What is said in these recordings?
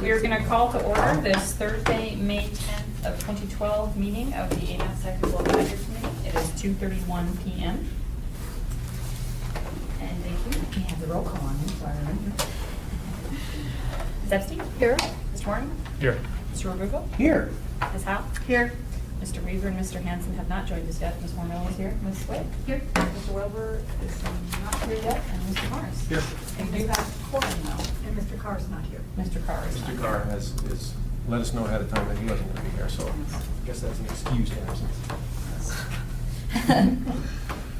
We're going to call to order this Thursday, May 10th of 2012 meeting of the AMATS Technical Advisory Committee. It is 2:31 p.m. And thank you. We have the roll call on this, so I remember. Ms. Epstein? Here. Mr. Morgan? Here. Mr. Robugo? Here. Ms. Howe? Here. Mr. Weaver and Mr. Hanson have not joined us yet. Ms. Mormell is here. Ms. Sway? Here. Mr. Wilbur is not here yet, and Mr. Morris? Here. And we do have quorum now. And Mr. Carr is not here. Mr. Carr is not Mr. here. Carr has let us know ahead of time that he wasn't going to be here, so I guess that's an excused absence.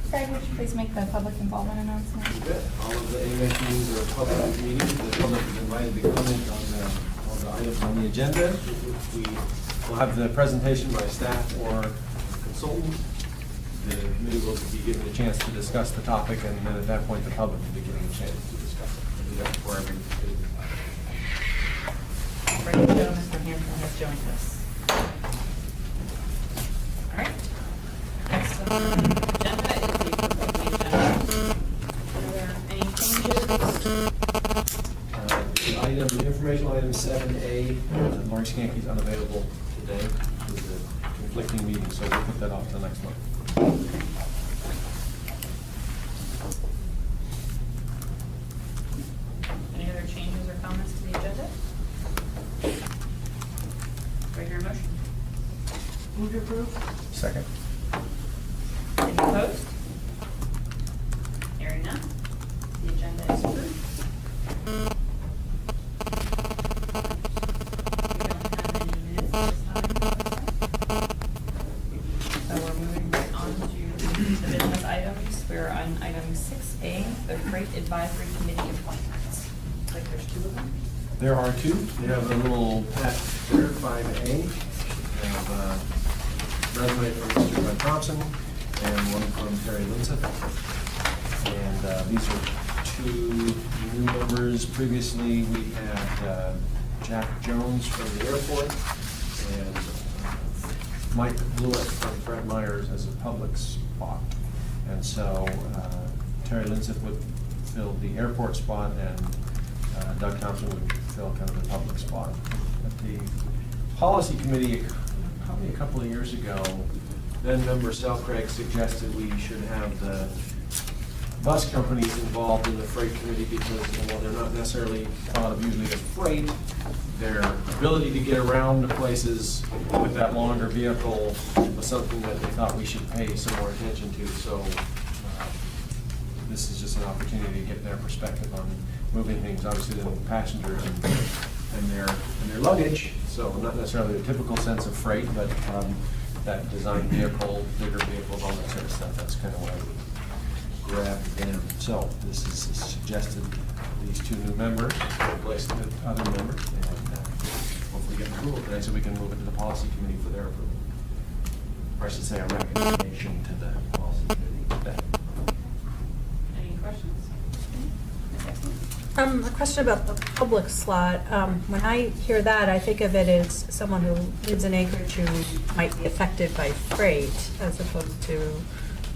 Craig, would you please make the public involvement announcement? You bet. All of the AMATS meetings are public meetings. The public is invited to comment on all the items on the agenda. We will have the presentation by staff or consultant. The committee will be given a chance to discuss the topic, and then at that point, the public will be given a chance to discuss it. We'll do that before every meeting. Ready to go, Mr. Hanson has joined us. All right. Next on the agenda is the approval of the agenda. Are there any changes? The informational item 7A, Lori Skanke is unavailable today with the conflicting meeting, so we'll put that off to next month. Any other changes or comments to the agenda? Do I hear a motion? Move to approve? Second. Any opposed? Hearing none, the agenda is approved. We don't have any minutes this time. So we're moving right on to the business items. We're on item 6A, the Freight Advisory Committee appointments. Looks like there's two of them. There are two. We have a little package there, 5A. We have a resume from Mr. Bud Thompson and one from Terry Linseth. And these are two new members. Previously, we had Jack Jones from the airport and Mike Blewett from Fred Myers as a public spot. And so Terry Linseth would fill the airport spot and Doug Thompson would fill kind of the public spot. At the policy committee, probably a couple of years ago, then member Sal Craig suggested we should have the bus companies involved in the freight committee because while they're not necessarily thought of usually as freight, their ability to get around to places with that longer vehicle was something that they thought we should pay some more attention to. So this is just an opportunity to get their perspective on moving things, obviously the passengers and their luggage. So not necessarily the typical sense of freight, but that design vehicle, bigger vehicles, all that sort of stuff. That's kind of why we grabbed them. So this is suggested these two new members replace the other members, and hopefully get approval today so we can move it to the policy committee for their approval. Or I should say a recommendation to the policy committee today. Any questions? A question about the public slot. When I hear that, I think of it as someone who lives in Anchorage who might be affected by freight as opposed to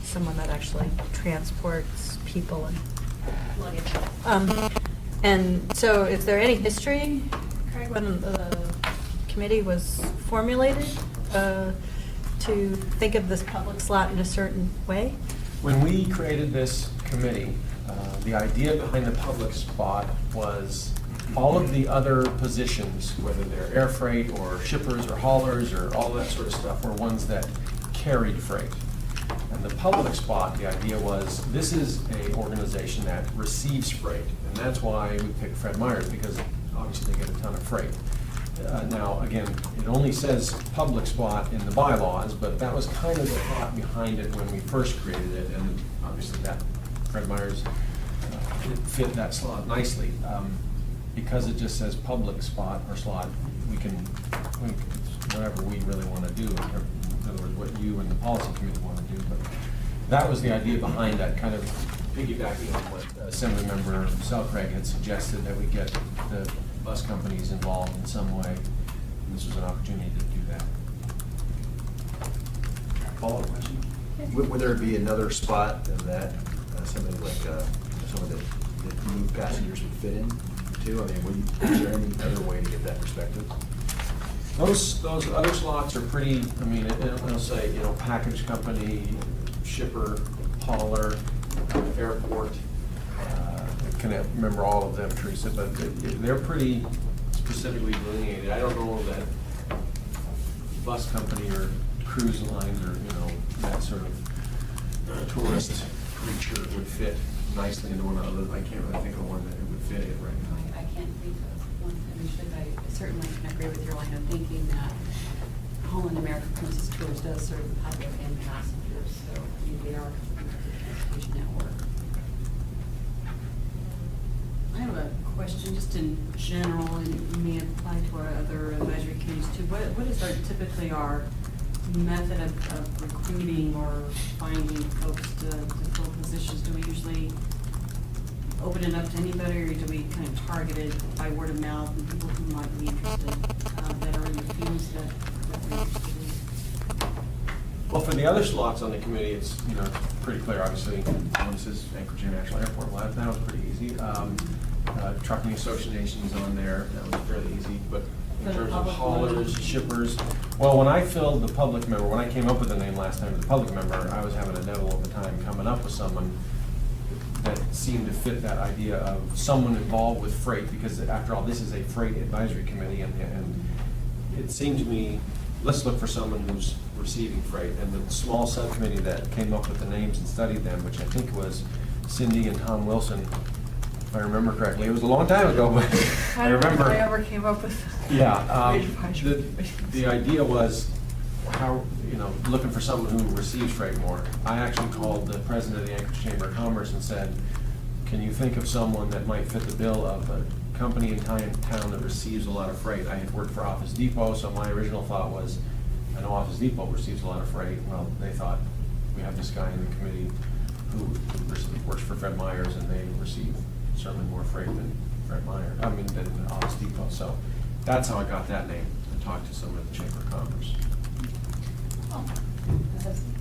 someone that actually transports people and luggage. And so is there any history, Craig, when the committee was formulated to think of this public slot in a certain way? When we created this committee, the idea behind the public spot was all of the other positions, whether they're air freight or shippers or haulers or all that sort of stuff, were ones that carried freight. And the public spot, the idea was, this is an organization that receives freight. And that's why we picked Fred Myers, because obviously they get a ton of freight. Now, again, it only says public spot in the bylaws, but that was kind of the thought behind it when we first created it. And obviously that Fred Myers it fit that slot nicely. Because it just says public spot or slot, we can whatever we really want to do. In other words, what you and the policy committee want to do. But that was the idea behind that, kind of piggybacking on what Assembly Member Sal Craig had suggested, that we get the bus companies involved in some way. And this was an opportunity to do that. Follow-up question? Would there be another spot than that, something like someone that new passengers would fit in too? I mean, is there any other way to get that perspective. Those other slots are pretty, I mean, it'll say, package company, shipper, hauler, airport. I can't remember all of them, Teresa, but they're pretty specifically delineated. I don't know that bus company or cruise lines or, that sort of tourist creature would fit nicely into one of those. I can't really think of one that it would fit in right now. I can't think of one, I certainly can agree with your line of thinking that Holland America Princess Tours does serve the public and passengers, so they are a transportation network. I have a question just in general, and it may apply to our other advisory committees too. What is typically our method of recruiting or finding folks to fill positions? Do we usually open it up to anybody, or do we kind of target it by word of mouth and people who might be interested, that are in the fields that we're interested in? Well, for the other slots on the committee, it's, pretty clear, obviously. One says Anchorage International Airport. Well, that was pretty easy. Trucking associations on there, that was fairly easy. But in For the terms of public haulers, one. shippers, well, when I filled the public member, when I came up with the name last time, the public member, I was having a devil of a time coming up with someone that seemed to fit that idea of someone involved with freight, because after all, this is a freight advisory committee, and it seemed to me, let's look for someone who's receiving freight. And the small subcommittee that came up with the names and studied them, which I think was Cindy and Tom Wilson, if I remember correctly. It was a long time ago, but I remember. I ever came up with. Yeah, the idea was how, looking for someone who receives freight more. I actually called the president of the Anchorage Chamber of Commerce and said, can you think of someone that might fit the bill of a company in town that receives a lot of freight? I had worked for Office Depot, so my original thought was, I know Office Depot receives a lot of freight. Well, they thought, we have this guy in the committee who works for Fred Meyer's, and they receive certainly more freight than than Office Depot. So that's how I got that name, and talked to someone at the Chamber of Commerce.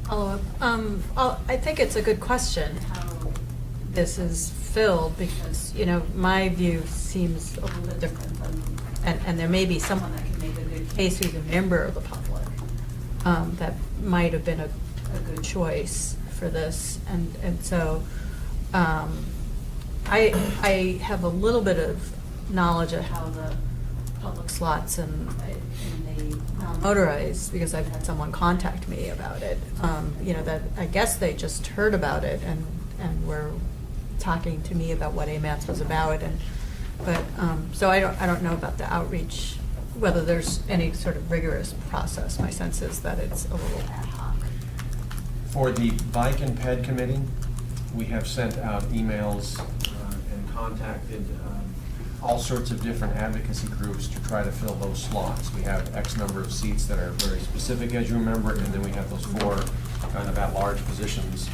Follow-up. I think it's a good question how this is filled, because, my view seems a little bit different and there may be someone that can make a good case who's a member of the public, that might have been a good choice for this. And so, I have a little bit of knowledge of how the public slots and they motorize, because I've had someone contact me about it. That I guess they just heard about it and were talking to me about what AMATS was about. So I don't know about the outreach, whether there's any sort of rigorous process. My sense is that it's a little ad hoc. For the Bike and Ped Committee, we have sent out emails and contacted all sorts of different advocacy groups to try to fill those slots. We have X number of seats that are very specific, as you remember, and then we have those 4 kind of at-large positions.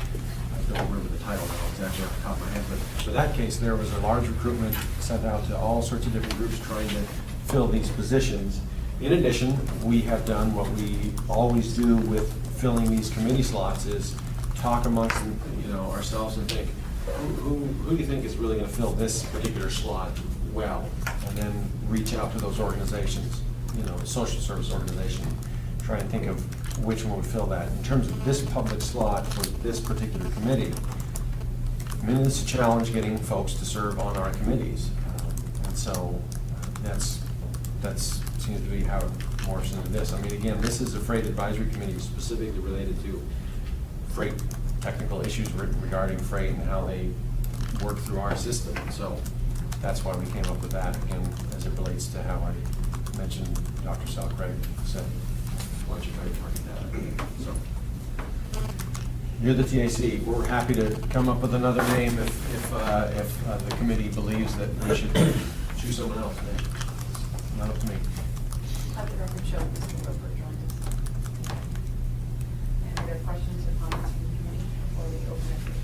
I don't remember the title now exactly off the top of my head, but for that case, there was a large recruitment sent out to all sorts of different groups trying to fill these positions. In addition, we have done what we always do with filling these committee slots, is talk amongst ourselves and think, who do you think is really going to fill this particular slot well? And then reach out to those organizations, the social service organization, try and think of which one would fill that. In terms of this public slot for this particular committee, it's a challenge getting folks to serve on our committees. And so that seems to be how it morphs into this. Again, this is a freight advisory committee specifically related to freight technical issues regarding freight and how they work through our system. So that's why we came up with that, again, as it relates to how I mentioned Dr. Sal Craig said, why don't you try to target that? So you're the TAC. We're happy to come up with another name if the committee believes that we should choose someone else. Not up to me. Have the record show Mr. Roper joined us. Any other questions or comments from the committee before we open it to the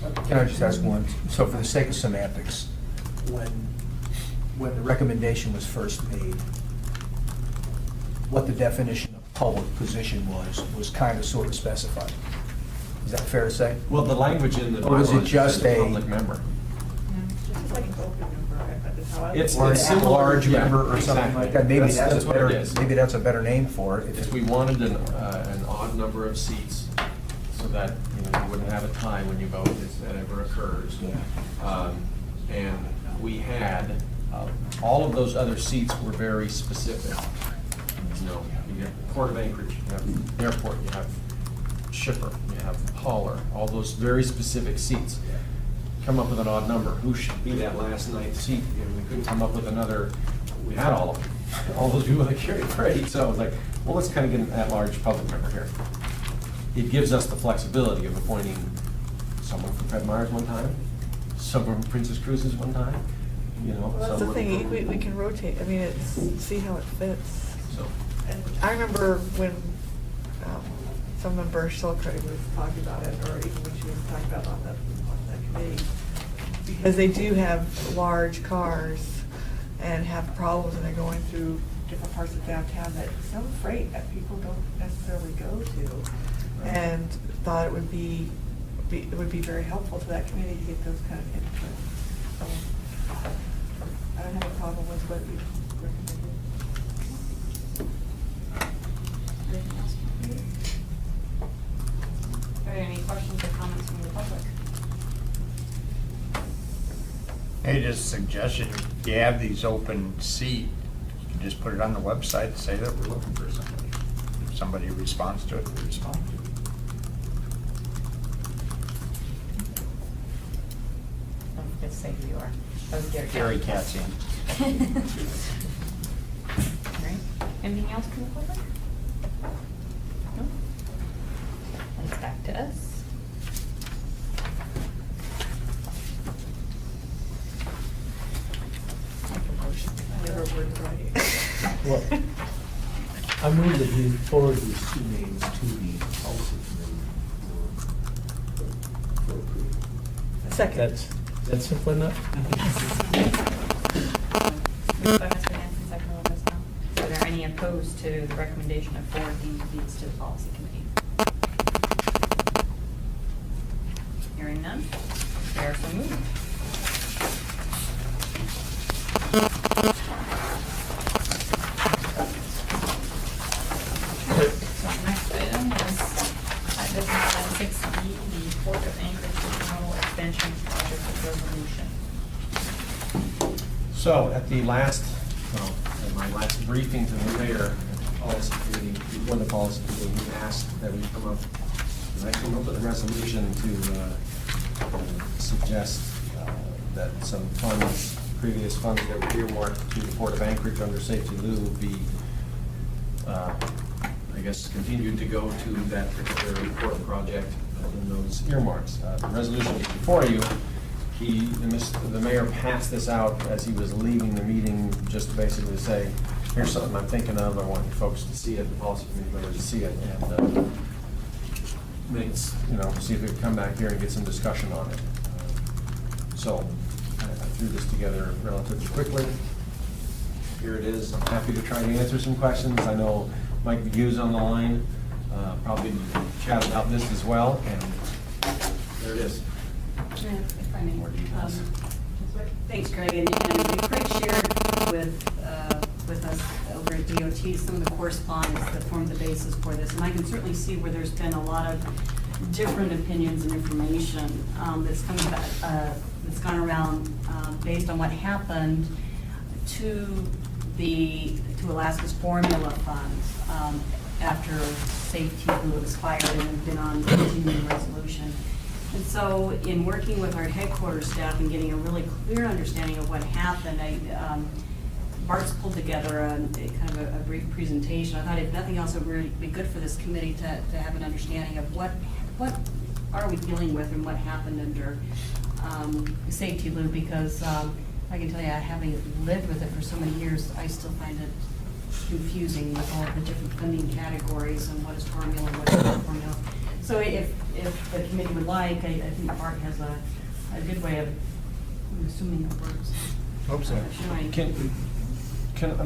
public? Can I just ask one? So for the sake of semantics, when the recommendation was first made, what the definition of public position was kind of sort of specified. Is that fair to say? Well, the language in the Or was it bylaws just says a- public member. Just like an open number at the top. It's Or an similar, at-large yeah, member or something exactly. like that. Maybe That's that's a what it better, is. maybe that's a better name for it. If we wanted an odd number of seats, so that, you know, you wouldn't have a tie when you vote, if that ever occurs. And we had, all of those other seats were very specific. You know, you have Port of Anchorage, you have airport, you have shipper, you have hauler, all those very specific seats. Come up with an odd number, who should be that last ninth seat? And we couldn't come up with another, we had all of them, all those people that carried freight, so I was like, well, let's kind of get an at-large public member here. It gives us the flexibility of appointing someone from Fred Meyer's one time, someone from Princess Cruises one time, you know. Well, that's the someone thing, from- we can rotate, I mean, it's, see how it fits. So, And I remember when some member Shilkray was talking about it, or even when she was talking about on that committee, because they do have large cars and have problems, and they're going through different parts of downtown that some freight that people don't necessarily go to, and thought it would be very helpful to that committee to get those kind of input. So I don't have a problem with what you recommended. Anything else? Are there any questions or comments from the public? Hey, just a suggestion, if you have these open seat, you can just put it on the website, say that we're looking for somebody. If somebody responds to it, we respond to it. Don't forget to say who you are. That was Gary. Gary Katzian. All right. Anything else from the public? No? And it's back to us. I never word right. Well, I move that you forward these two names to the policy committee for approval. Second. That's simple enough? Moved by Mr. Hanson, second by Ms. Now. Are there any opposed to the recommendation of forwarding these to the policy committee? Hearing none, they are so moved. So next item is business item 6E, the Port of Anchorage Terminal Expansion Project Resolution. So at the last, well, at my last briefing to the mayor, at the policy committee, before the policy committee, we asked that we come up, and I came up with a resolution to suggest that some funds, previous funds that were earmarked to the Port of Anchorage under safety lieu be, I guess, continued to go to that particular port project in those earmarks. The resolution is before you. The mayor passed this out as he was leaving the meeting, just to basically say, here's something I'm thinking of, I want you folks to see it, the policy committee members to see it, and see if we can come back here and get some discussion on it. So I threw this together relatively quickly. Here it is. I'm happy to try to answer some questions. I know Mike McGue's on the line, probably chat about this as well, and there it is. If I may. More details. Thanks, Craig, and Craig shared with us over at DOT some of the correspondence that formed the basis for this, and I can certainly see where there's been a lot of different opinions and information that's coming back, that's gone around based on what happened to Alaska's formula funds after safety blue expired and have been on continuing resolution. And so in working with our headquarters staff and getting a really clear understanding of what happened, Bart's pulled together a kind of a brief presentation. I thought if nothing else, it would really be good for this committee to have an understanding of what are we dealing with and what happened under safety blue, because I can tell you, having lived with it for so many years, I still find it confusing with all the different funding categories and what is formula, what is not formula. So if the committee would like, I think Bart has a good way of, I'm assuming it works. Hope so. Showing.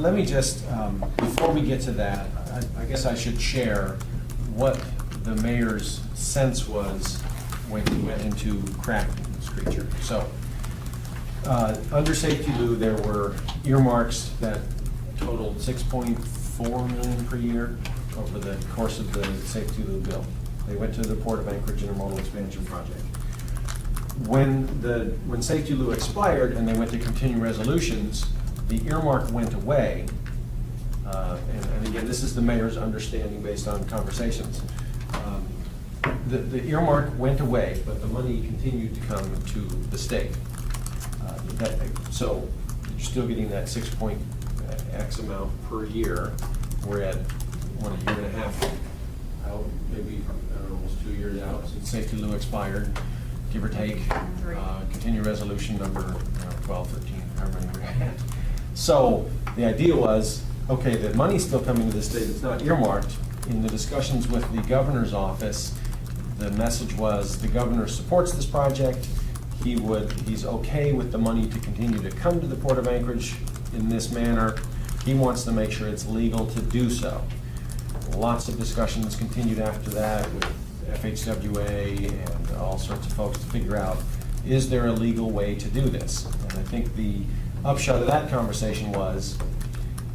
Let me just, before we get to that, I guess I should share what the mayor's sense was when he went into crafting this creature. So, Under Safety Lou, there were earmarks that totaled 6.4 million per year over the course of the Safety Lou bill. They went to the Port of Anchorage Intermodal Expansion Project. When Safety Lou expired and they went to continuing resolutions, the earmark went away. And again, this is the mayor's understanding based on conversations. The earmark went away, but the money continued to come to the state. So you're still getting that 6.x amount per year. We're at, what, a year and a half out, maybe, I don't know, almost 2 years out since Safety Lou expired, give or take. Continue resolution number 12, 13, however many we had. So the idea was, okay, the money's still coming to the state, it's not earmarked. In the discussions with the governor's office, the message was the governor supports this project. He's okay with the money to continue to come to the Port of Anchorage in this manner. He wants to make sure it's legal to do so. Lots of discussions continued after that with FHWA and all sorts of folks to figure out, is there a legal way to do this? And I think the upshot of that conversation was,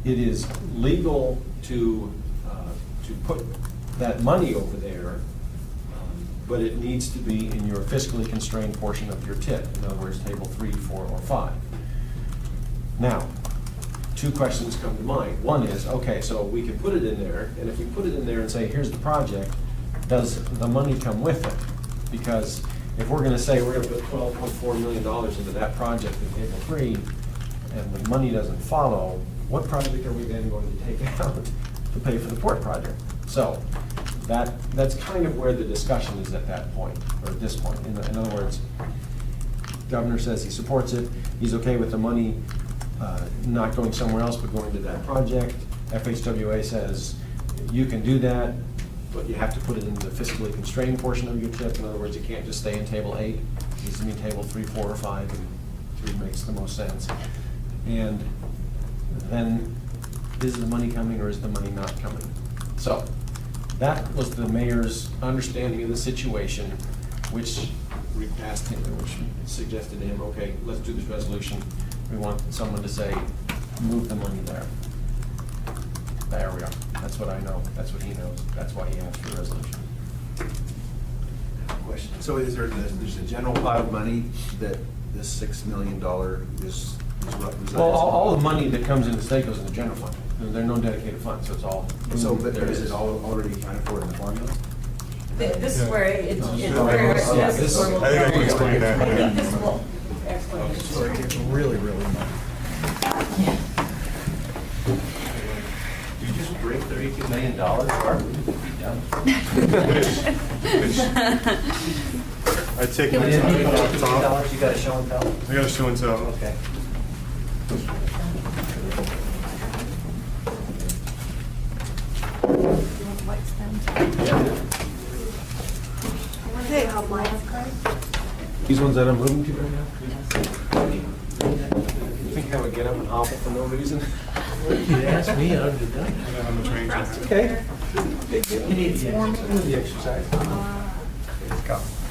it is legal to put that money over there, but it needs to be in your fiscally constrained portion of your TIP. In other words, table 3, 4, or 5. Now, 2 questions come to mind. One is, okay, so we can put it in there, and if we put it in there and say, here's the project, does the money come with it? Because if we're gonna say we're gonna put $12.4 million into that project in table 3, and the money doesn't follow, what project are we then going to take out to pay for the port project? So that's kind of where the discussion is at that point, or at this point. In other words, governor says he supports it, he's okay with the money not going somewhere else but going to that project. FHWA says you can do that, but you have to put it in the fiscally constrained portion of your TIP. In other words, you can't just stay in table 8. It needs to be in table 3, 4, or 5, and 3 makes the most sense. And then, is the money coming or is the money not coming? So that was the mayor's understanding of the situation, which we asked him, which suggested to him, okay, let's do this resolution. We want someone to say, move the money there. There we are. That's what I know. That's what he knows. That's why he asked for a resolution. Question. So there's a general pot of money that this $6 million is what resides? Well, all the money that comes into the state goes in the general fund. There are no dedicated funds, so it's all. So, but there is it all already accounted for in the formula? This is where it's Yeah, where this is- we'll. I think I can explain that. I think this will explain it. So it's really money. You just break $32 million, Art, we would be done. I take $32 it million, off the top. you got a show and tell? I got a show and tell. Okay. Hey, how much? These ones that I'm moving to right now? You think I would get up and hobble for no reason? You asked me, I'd have done it. Okay. You need the exercise.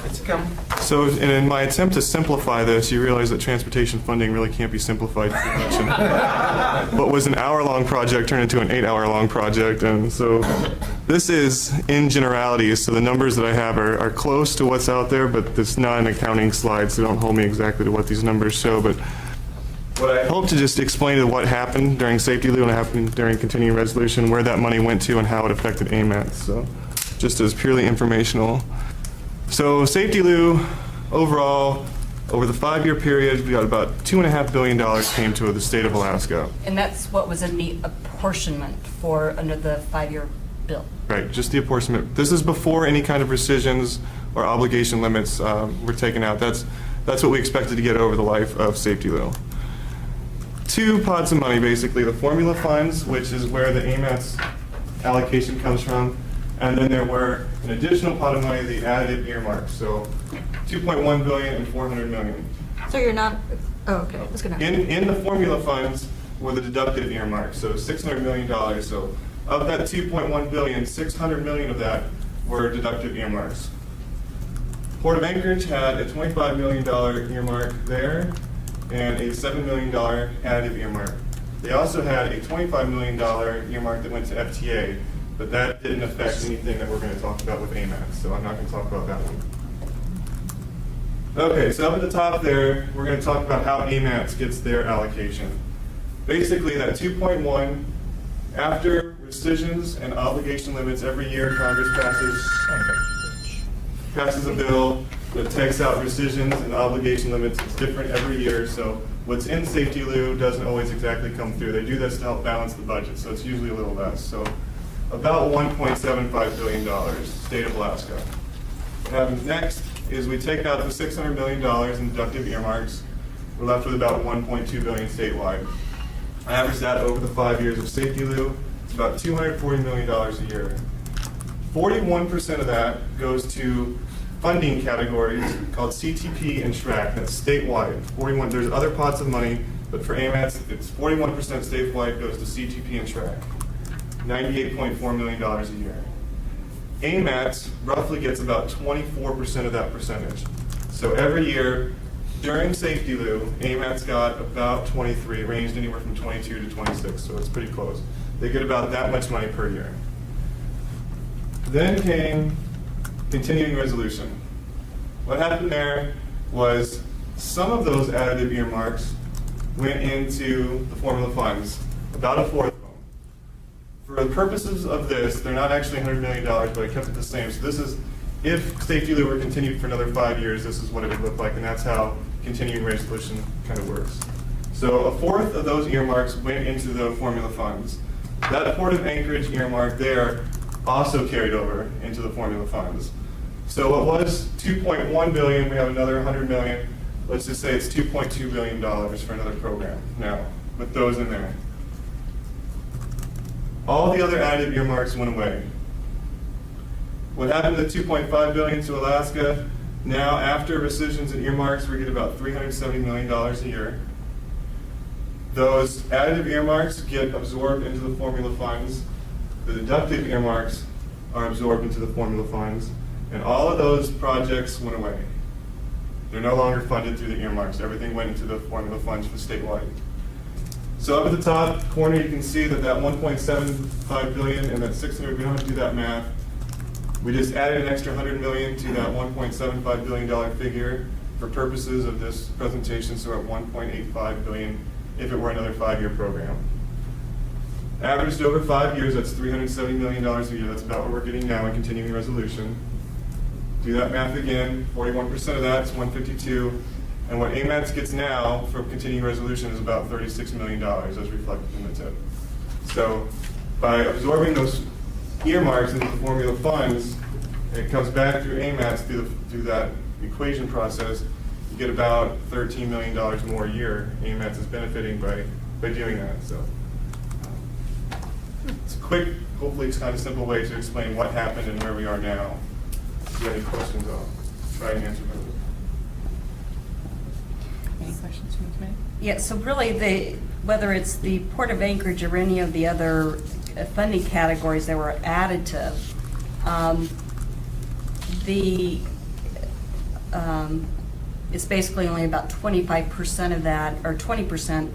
It's come. So, and in my attempt to simplify this, you realize that transportation funding really can't be simplified too much. And what was an hour-long project turned into an 8-hour-long project, and so this is in generalities. So the numbers that I have are close to what's out there, but it's not an accounting slide, so don't hold me exactly to what these numbers show. But what I hope to just explain is what happened during Safety Lou and what happened during continuing resolution, where that money went to, and how it affected AMATS. So, just as purely informational. So Safety Lou, overall, over the 5-year period, we got about $2.5 billion came to the state of Alaska. And that's what was in the apportionment for under the 5-year bill. Right, just the apportionment. This is before any kind of rescissions or obligation limits were taken out. That's what we expected to get over the life of Safety Lou. 2 pots of money, basically. The formula funds, which is where the AMATS allocation comes from. And then there were an additional pot of money, the additive earmarks. So $2.1 billion and $400 million. So you're not, oh, okay, I was gonna. In the formula funds were the deductive earmarks, so $600 million. So of that $2.1 billion, $600 million of that were deductive earmarks. Port of Anchorage had a $25 million earmark there, and a $7 million additive earmark. They also had a $25 million earmark that went to FTA, but that didn't affect anything that we're going to talk about with AMATS, so I'm not going to talk about that one. Okay, so up at the top there, we're going to talk about how AMATS gets their allocation. Basically, that 2.1, after rescissions and obligation limits, every year Congress passes a bill that takes out rescissions and obligation limits. It's different every year, so what's in Safety Lou doesn't always exactly come through. They do this to help balance the budget, so it's usually a little less. So about $1.75 billion, state of Alaska. What happens next is we take out the $600 million in deductive earmarks. We're left with about $1.2 billion statewide. I average that over the 5 years of Safety Lou. It's about $240 million a year. 41% of that goes to funding categories called CTP and SHRAC. That's statewide. 41. There's other pots of money, but for AMATS, it's 41% statewide goes to CTP and SHRAC. $98.4 million a year. AMATS roughly gets about 24% of that percentage. So every year during Safety Lou, AMATS got about 23, ranged anywhere from 22 to 26, so it's pretty close. They get about that much money per year. Then came continuing resolution. What happened there was some of those additive earmarks went into the formula funds, about a fourth of them. For the purposes of this, they're not actually $100 million, but I kept it the same. So this is, if Safety Lou were continued for another 5 years, this is what it would look like, and that's how continuing resolution kind of works. So a fourth of those earmarks went into the formula funds. That Port of Anchorage earmark there also carried over into the formula funds. So what was $2.1 billion, we have another $100 million. Let's just say it's $2.2 billion for another program now, with those in there. All the other additive earmarks went away. What happened to the $2.5 billion to Alaska? Now, after rescissions and earmarks, we get about $370 million a year. Those additive earmarks get absorbed into the formula funds. The deductive earmarks are absorbed into the formula funds, and all of those projects went away. They're no longer funded through the earmarks. Everything went into the formula funds for statewide. So up at the top corner, you can see that 1.75 billion and that 600, we don't have to do that math. We just added an extra 100 million to that $1.75 billion figure for purposes of this presentation, so we're at 1.85 billion if it were another 5-year program. Averaged over 5 years, that's $370 million a year. That's about what we're getting now in continuing resolution. Do that math again, 41% of that is 152. And what AMATS gets now from continuing resolution is about $36 million as reflected in the tip. So by absorbing those earmarks into the formula funds, and it comes back through AMATS through that equation process, you get about $13 million more a year. AMATS is benefiting by doing that. So it's a quick, hopefully it's kind of simple way to explain what happened and where we are now. If you have any questions, I'll try and answer those. Any questions from the committee? Yeah, so really, whether it's the Port of Anchorage or any of the other funding categories that were additive, it's basically only about 25% of that, or 20%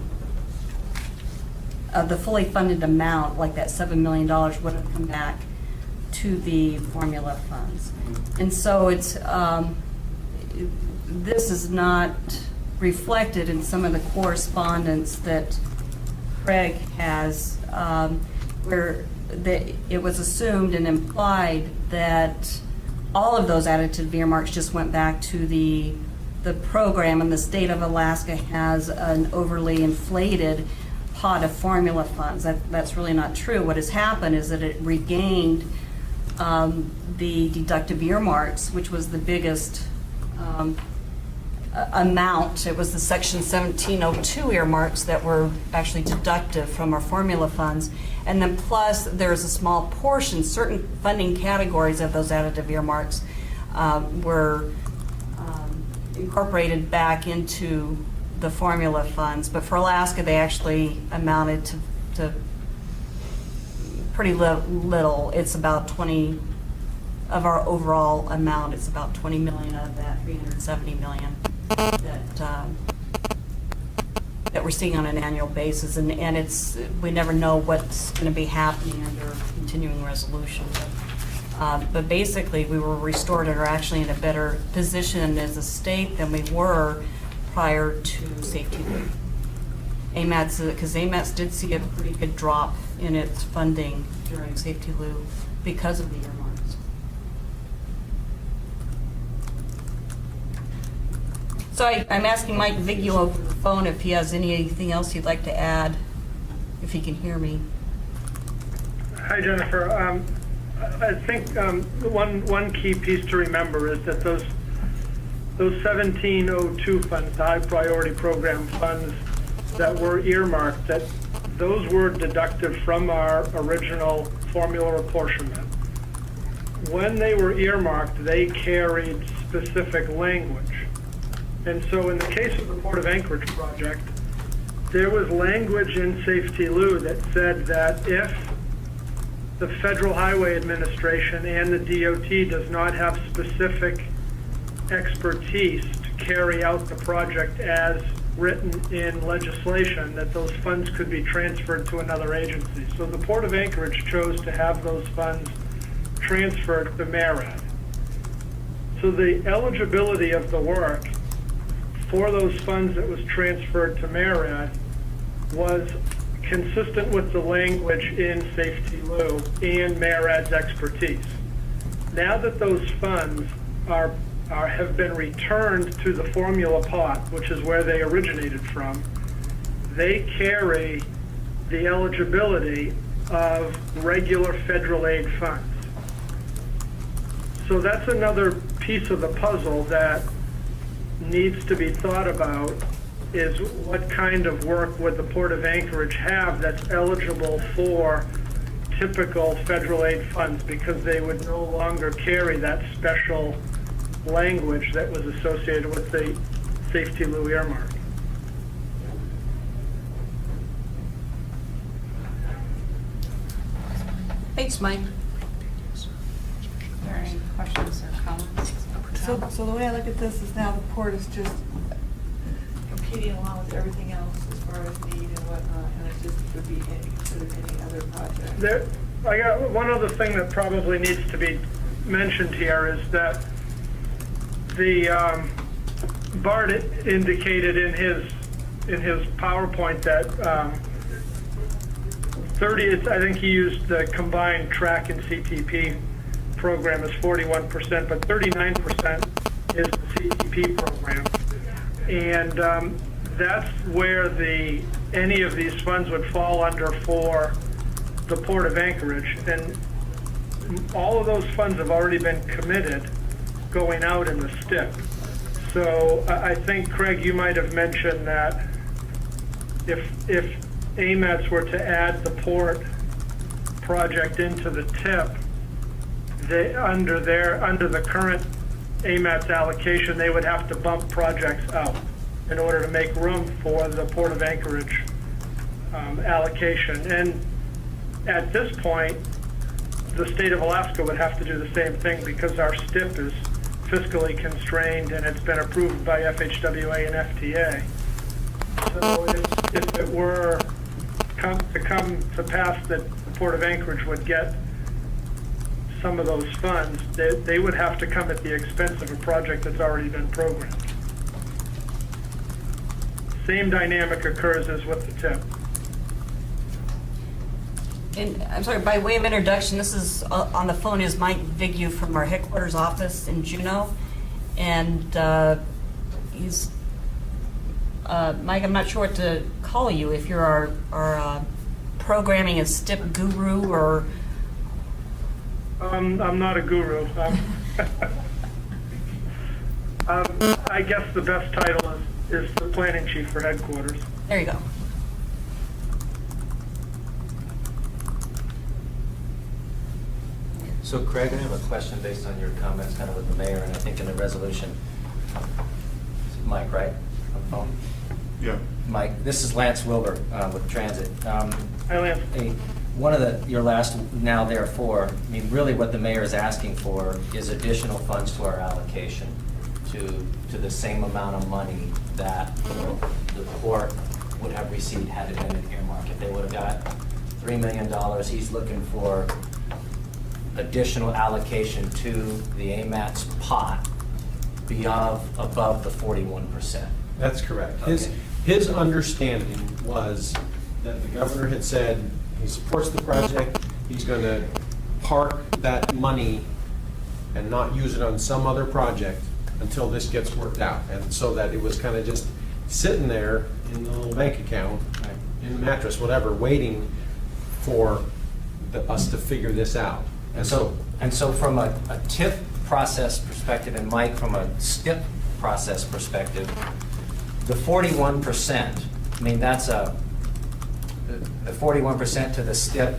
of the fully funded amount, like that $7 million, would have come back to the formula funds. And so it's, this is not reflected in some of the correspondence that Craig has, where it was assumed and implied that all of those additive earmarks just went back to the program, and the state of Alaska has an overly inflated pot of formula funds. That's really not true. What has happened is that it regained the deductive earmarks, which was the biggest amount. It was the Section 1702 earmarks that were actually deductive from our formula funds. And then plus, there's a small portion, certain funding categories of those additive earmarks were incorporated back into the formula funds. But for Alaska, they actually amounted to pretty little. It's about 20 of our overall amount. It's about 20 million of that 370 million that that we're seeing on an annual basis, and we never know what's going to be happening under continuing resolution. But basically, we were restored and are actually in a better position as a state than we were prior to Safety Lou. AMATS, because AMATS did see a pretty good drop in its funding during Safety Lou because of the earmarks. So I'm asking Mike Vigil over the phone if he has anything else he'd like to add, if he can hear me. Hi, Jennifer. I think one key piece to remember is that those 1702 funds, the high priority program funds that were earmarked, that those were deducted from our original formula apportionment. When they were earmarked, they carried specific language. And so in the case of the Port of Anchorage project, there was language in Safety Lou that said that if the Federal Highway Administration and the DOT does not have specific expertise to carry out the project as written in legislation, that those funds could be transferred to another agency. So the Port of Anchorage chose to have those funds transferred to MARAD. So the eligibility of the work for those funds that was transferred to MARAD was consistent with the language in Safety Lou and MARAD's expertise. Now that those funds have been returned to the formula pot, which is where they originated from, they carry the eligibility of regular federal aid funds. So that's another piece of the puzzle that needs to be thought about, is what kind of work would the Port of Anchorage have that's eligible for typical federal aid funds, because they would no longer carry that special language that was associated with the Safety Lou earmark. Thanks, Mike. Are there any questions or comments? So the way I look at this is now the port is just competing along with everything else as far as need and whatnot, and it just would be considered any other project. I got one other thing that probably needs to be mentioned here is that the Bart indicated in his PowerPoint that 30. I think he used the combined track and CTP program as 41%, but 39% is the CTP program, and that's where any of these funds would fall under for the Port of Anchorage, and all of those funds have already been committed going out in the STIP. So I think, Craig, you might have mentioned that if AMATS were to add the port project into the TIP, under the current AMATS allocation, they would have to bump projects out in order to make room for the Port of Anchorage allocation. And at this point, the state of Alaska would have to do the same thing, because our STIP is fiscally constrained and it's been approved by FHWA and FTA. So if it were to come to pass that the Port of Anchorage would get some of those funds, they would have to come at the expense of a project that's already been programmed. Same dynamic occurs as with the TIP. And I'm sorry, by way of introduction, this is on the phone is Mike Vigil from our headquarters office in Juneau, and he's Mike. I'm not sure what to call you, if you're our programming and STIP guru, or I'm not a guru. I guess the best title is the planning chief for headquarters. there you go. So Craig, I have a question based on your comments kind of with the mayor, and I think in the resolution. Mike, right? On the phone? Yeah. Mike, this is Lance Wilbur with Transit. Hi, Lance. One of your last now therefore, I mean, really what the mayor is asking for is additional funds to our allocation to the same amount of money that the port would have received had it been an earmark. If they would have got $3 million, he's looking for additional allocation to the AMATS pot above the 41%. That's correct. Okay. His understanding was that the governor had said he supports the project, he's going to park that money and not use it on some other project until this gets worked out. And so that it was kind of just sitting there in the little bank account, in the mattress, whatever, waiting for us to figure this out. And so from a TIP process perspective, and Mike, from a STIP process perspective, the 41%, I mean, that's the 41% to the STIP,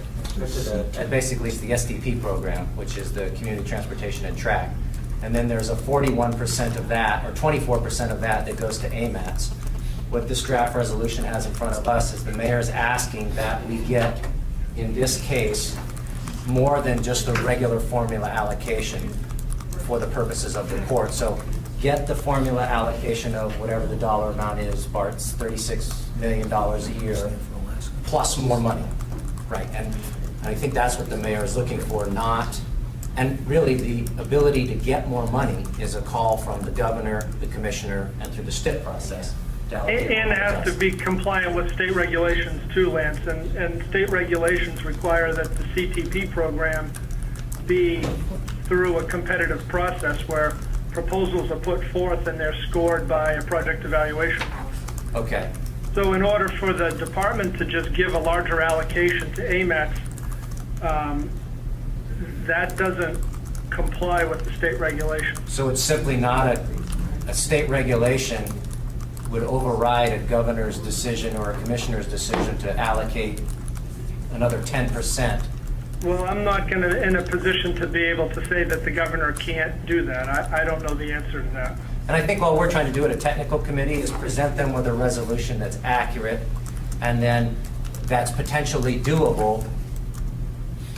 basically it's the SDP program, which is the Community Transportation and Track. And then there's a 41% of that, or 24% of that goes to AMATS. What this draft resolution has in front of us is the mayor's asking that we get, in this case, more than just the regular formula allocation for the purposes of the court. So get the formula allocation of whatever the dollar amount is, Bart, it's $36 million a year, plus more money, right? And I think that's what the mayor is looking for, and really the ability to get more money is a call from the governor, the commissioner, and through the STIP process. And it has to be compliant with state regulations too, Lance, and state regulations require that the CTP program be through a competitive process where proposals are put forth and they're scored by a project evaluation. Okay. So in order for the department to just give a larger allocation to AMATS, that doesn't comply with the state regulations. So it's simply not a state regulation would override a governor's decision or a commissioner's decision to allocate another 10%. Well, I'm not in a position to be able to say that the governor can't do that. I don't know the answer to that. And I think all we're trying to do at a technical committee is present them with a resolution that's accurate, and then that's potentially doable,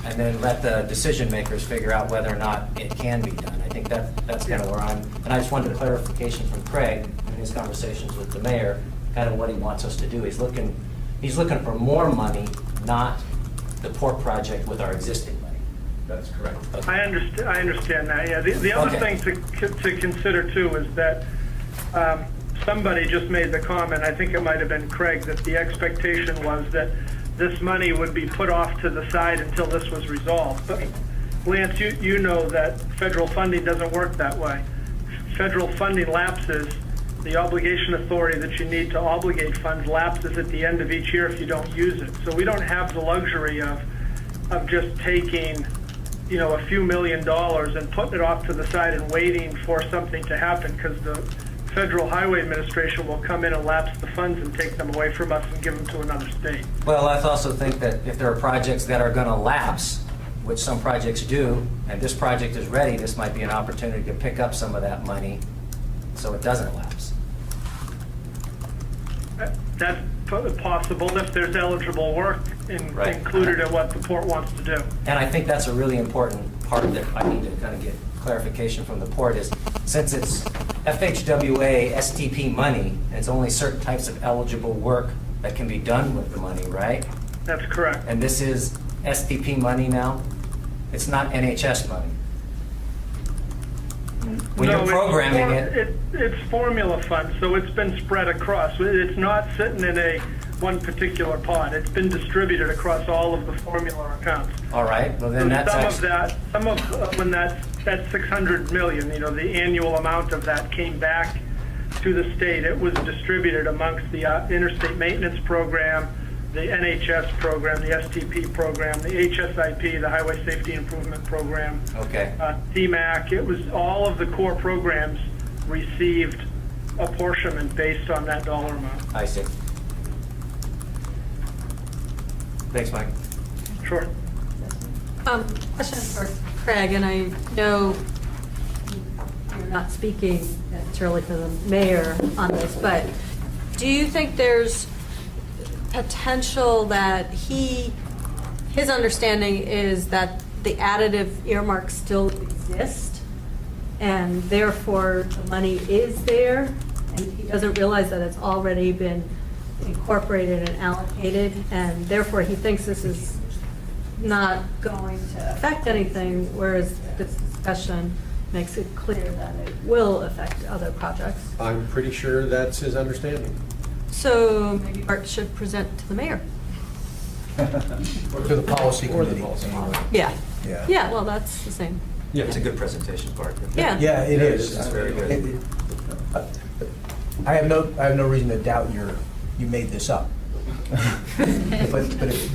and then let the decision makers figure out whether or not it can be done. I think that's kind of where I'm, and I just wanted a clarification from Craig in his conversations with the mayor, kind of what he wants us to do. He's looking for more money, not the port project with our existing money. That's correct. Okay. I understand that. Yeah. The other Okay. thing to consider too is that somebody just made the comment, I think it might have been Craig, that the expectation was that this money would be put off to the side until this was resolved. But Lance, you know that federal funding doesn't work that way. Federal funding lapses, the obligation authority that you need to obligate funds lapses at the end of each year if you don't use it. So we don't have the luxury of just taking, a few $1 million and putting it off to the side and waiting for something to happen, because the Federal Highway Administration will come in and lapse the funds and take them away from us and give them to another state. Well, I also think that if there are projects that are going to lapse, which some projects do, and this project is ready, this might be an opportunity to pick up some of that money so it doesn't lapse. That's possible if there's eligible work Right. included in what the port wants to do. And I think that's a really important part that I need to kind of get clarification from the port is, since it's FHWA STP money, it's only certain types of eligible work that can be done with the money, right? That's correct. And this is STP money now? It's not NHS money. When No, you're programming it, it's formula funds, so it's been spread across. It's not sitting in one particular pot. It's been distributed across all of the formula accounts. all right, well then that's actually... Some of when that $600 million, the annual amount of that came back to the state, it was distributed amongst the Interstate Maintenance Program, the NHS program, the STP program, the HSIP, the Highway Safety Improvement Program, Okay. CMAC. It was all of the core programs received apportionment based on that dollar amount. I see. Thanks, Mike. Sure. Question for Craig, and I know you're not speaking necessarily for the mayor on this, but do you think there's potential that his understanding is that the additive earmarks still exist, and therefore the money is there, and he doesn't realize that it's already been incorporated and allocated, and therefore he thinks this is not going to affect anything, whereas this discussion makes it clear that it will affect other projects. I'm pretty sure that's his understanding. So maybe Art should present to the mayor. Or to the policy Or the committee. policy. Yeah. Yeah. Yeah, well, that's the same. Yeah, it's a good presentation, Bart. Yeah. Yeah, it is. It's very good. I have no reason to doubt you made this up. But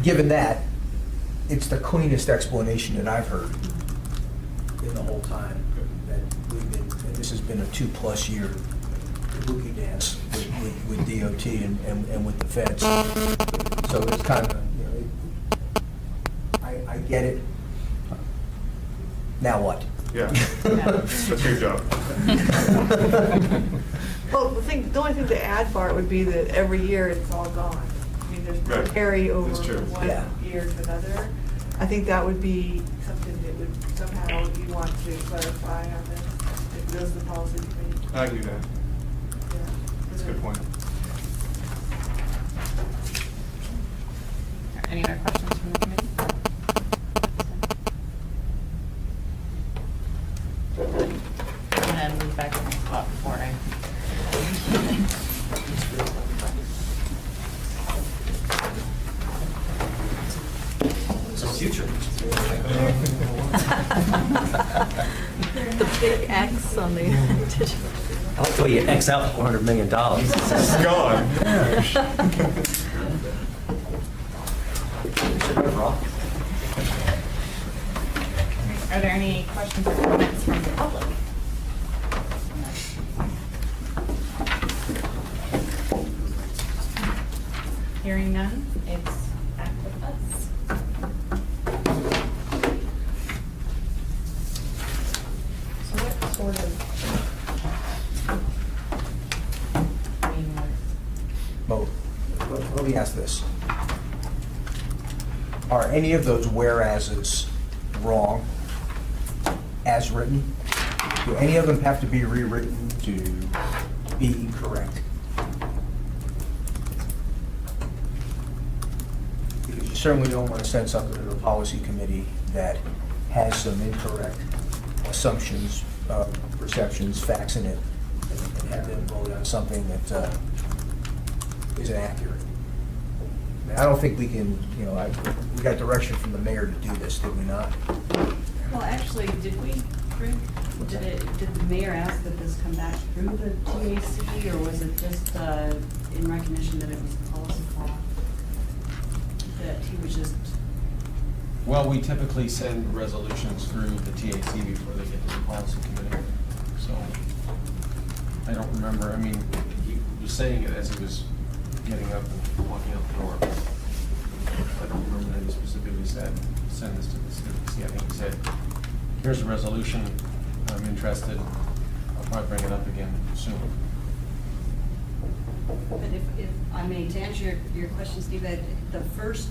given that, it's the cleanest explanation that I've heard in the whole time that we've been, and this has been a 2+ year boogie dance with DOT and with the feds. So it's kind of, I get it. Now what? Yeah. That's your job. Well, the only thing to add, Bart, would be that every year it's all gone. I mean, there's no Right. carryover That's true. from one Yeah. year to another. I think that would be something that would somehow you want to clarify on this, if it goes to the policy committee. I can do that. Yeah. That's a good point. Any other questions from the committee? I'm gonna move back to my spot before I. It's a future. The big X on the digital. I like the way you X out $400 million. It's gone. Are there any questions or comments from the public? Hearing none, it's back with us. So what sort of, I mean, Well, let me ask this. Are any of those whereases wrong as written? Do any of them have to be rewritten to be correct? Because you certainly don't want to send something to the policy committee that has some incorrect assumptions, perceptions, facts in it, and have them vote on something that isn't accurate. I mean, I don't think we can, we got direction from the mayor to do this, did we not? Well, actually, did the mayor ask that this come back through the TAC, or was it just in recognition that it was a policy flaw? That he was just, Well, we typically send resolutions through the TAC before they get to the policy committee. So I don't remember, I mean, he was saying it as he was getting up and walking out the door. I don't remember that he specifically said, send this to the CDC. I think he said, here's a resolution, I'm interested, I'll probably bring it up again soon. but if I may, to answer your question, Steve, the first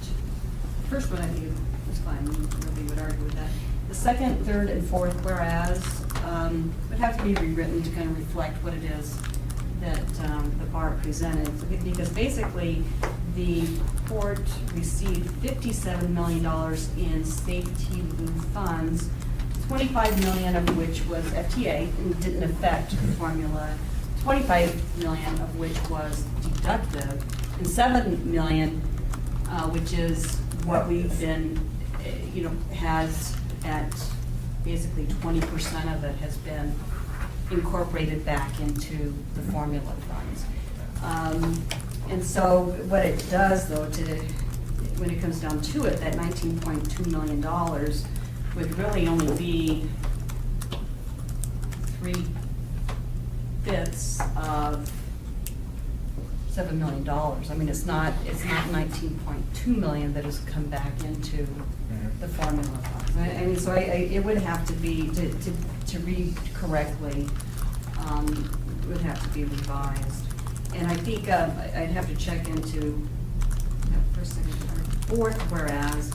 one I think is fine, nobody would argue with that. The second, third, and fourth whereas would have to be rewritten to kind of reflect what it is that the bar presented. Because basically, the port received $57 million in safety loop funds, 25 million of which was FTA and didn't affect the formula, 25 million of which was deductive, and 7 million, which is what we've been, has at basically 20% of it has been incorporated back into the formula funds. And so what it does, though, when it comes down to it, that $19.2 million would really only be 3/5 of $7 million. I mean, it's not 19.2 million that has come back into the formula funds. I mean, so it would have to be, to read correctly, would have to be revised. And I think I'd have to check into that first, second, third, fourth whereas.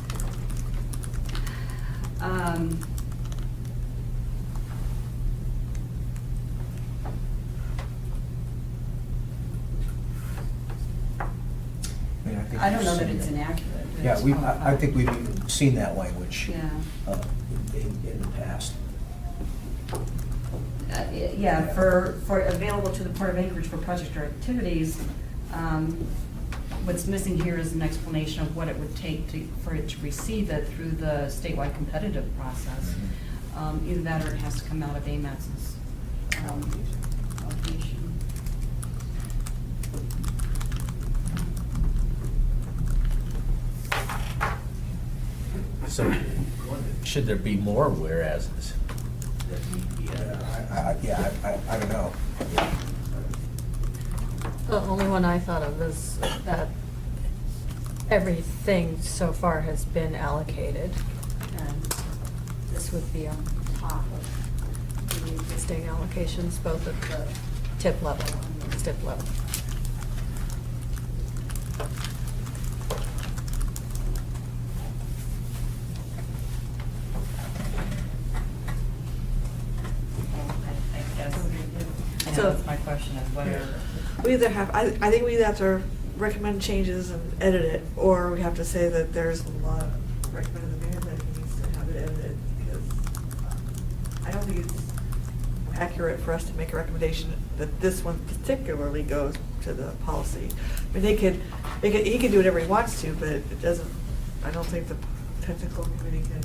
think I don't know we've that seen it's that. inaccurate. but Yeah, it's we, qualified. I think we've even seen that language Yeah. in the past. Yeah, for available to the Port of Anchorage for project or activities, what's missing here is an explanation of what it would take for it to receive it through the statewide competitive process. Either that or it has to come out of AMATS's allocation. So, should there be more whereases? I don't know. The only one I thought of is that everything so far has been allocated, and this would be on top of the existing allocations, both at the tip level and the STIP level. I guess, yeah, So- that's my question is whether, We either have, I think we either have to recommend changes and edit it, or we have to say that there's a lot recommended the mayor that he needs to have it edited, because I don't think it's accurate for us to make a recommendation that this one particularly goes to the policy. I mean, he can do whatever he wants to, but it doesn't, I don't think the technical committee can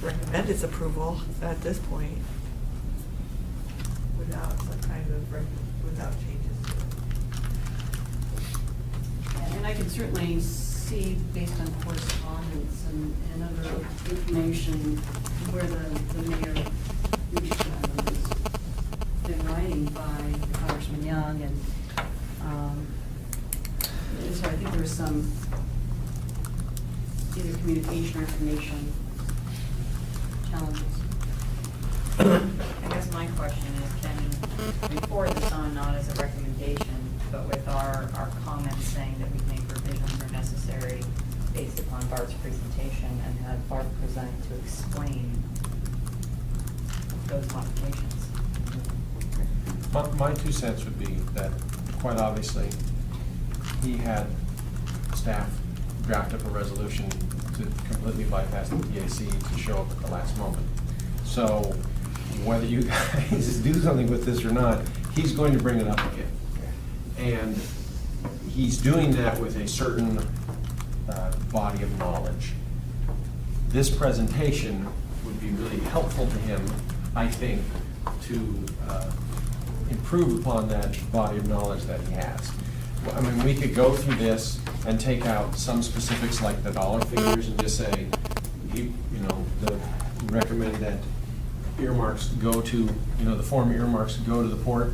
recommend its approval at this point without some kind of, without changes to it. And I can certainly see, based on correspondence and other information, where the mayor has been writing by Congressman Young, and so I think there's some either communication or information challenges. I guess my question is, can we forward this on not as a recommendation, but with our comments saying that we think revisions are necessary based upon Bart's presentation, and have Bart present to explain those modifications? My 2 cents would be that, quite obviously, he had staff draft up a resolution to completely bypass the TAC to show up at the last moment. So whether you guys do something with this or not, he's going to bring it up again. And he's doing that with a certain body of knowledge. This presentation would be really helpful to him, I think, to improve upon that body of knowledge that he has. I mean, we could go through this and take out some specifics like the dollar figures and just say, recommend that earmarks go to, the form earmarks go to the port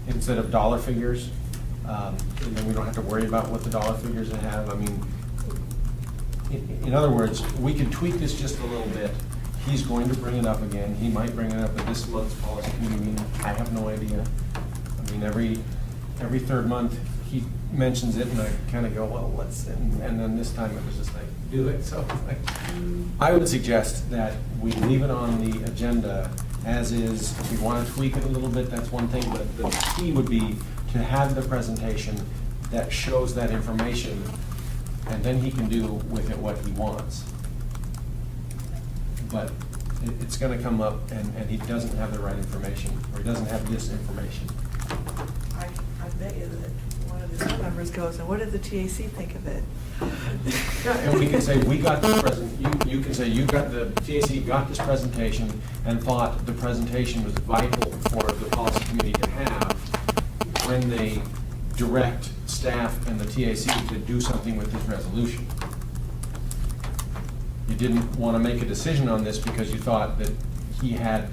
instead of dollar figures. And then we don't have to worry about what the dollar figures they have. I mean, in other words, we can tweak this just a little bit. He's going to bring it up again. He might bring it up at this month's policy committee meeting. I have no idea. I mean, every third month, he mentions it, and I kind of go, well, and then this time it was just like, do it. So I would suggest that we leave it on the agenda as is. If we want to tweak it a little bit, that's one thing, but the key would be to have the presentation that shows that information, and then he can do with it what he wants. But it's going to come up, and he doesn't have the right information, or he doesn't have this information. I bet you that one of the board members goes, and what did the TAC think of it? And we can say, we got this you can say, the TAC got this presentation and thought the presentation was vital for the policy committee to have when they direct staff and the TAC to do something with this resolution. You didn't want to make a decision on this because you thought that he had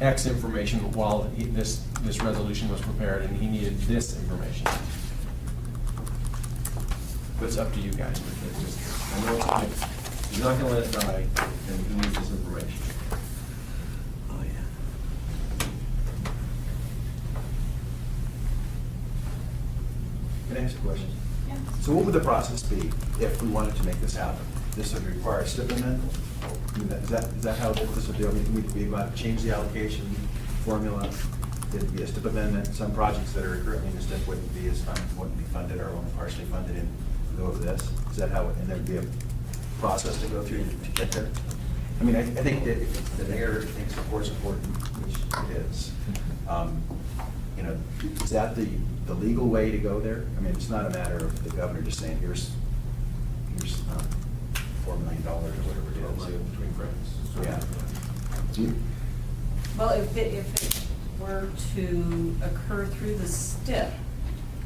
X information while this resolution was prepared, and he needed this information. But it's up to you guys. It's just, I know it's like, you're not going to let it die, and he needs this information. Oh, yeah. Can I ask a question? Yeah. So what would the process be if we wanted to make this happen? This would require a STIP amendment? I mean, is that how this would do? I mean, we'd be about to change the allocation formula, it'd be a STIP amendment. Some projects that are currently in the STIP wouldn't be funded or only partially funded in go to this? Is that how, and there'd be a process to go through to get there? I mean, I think that if the mayor thinks the port's important, which it is, you know, is that the legal way to go there? I mean, it's not a matter of the governor just saying, here's $4 million or whatever it Money is. between friends. Yeah. Well, if it were to occur through the STIP,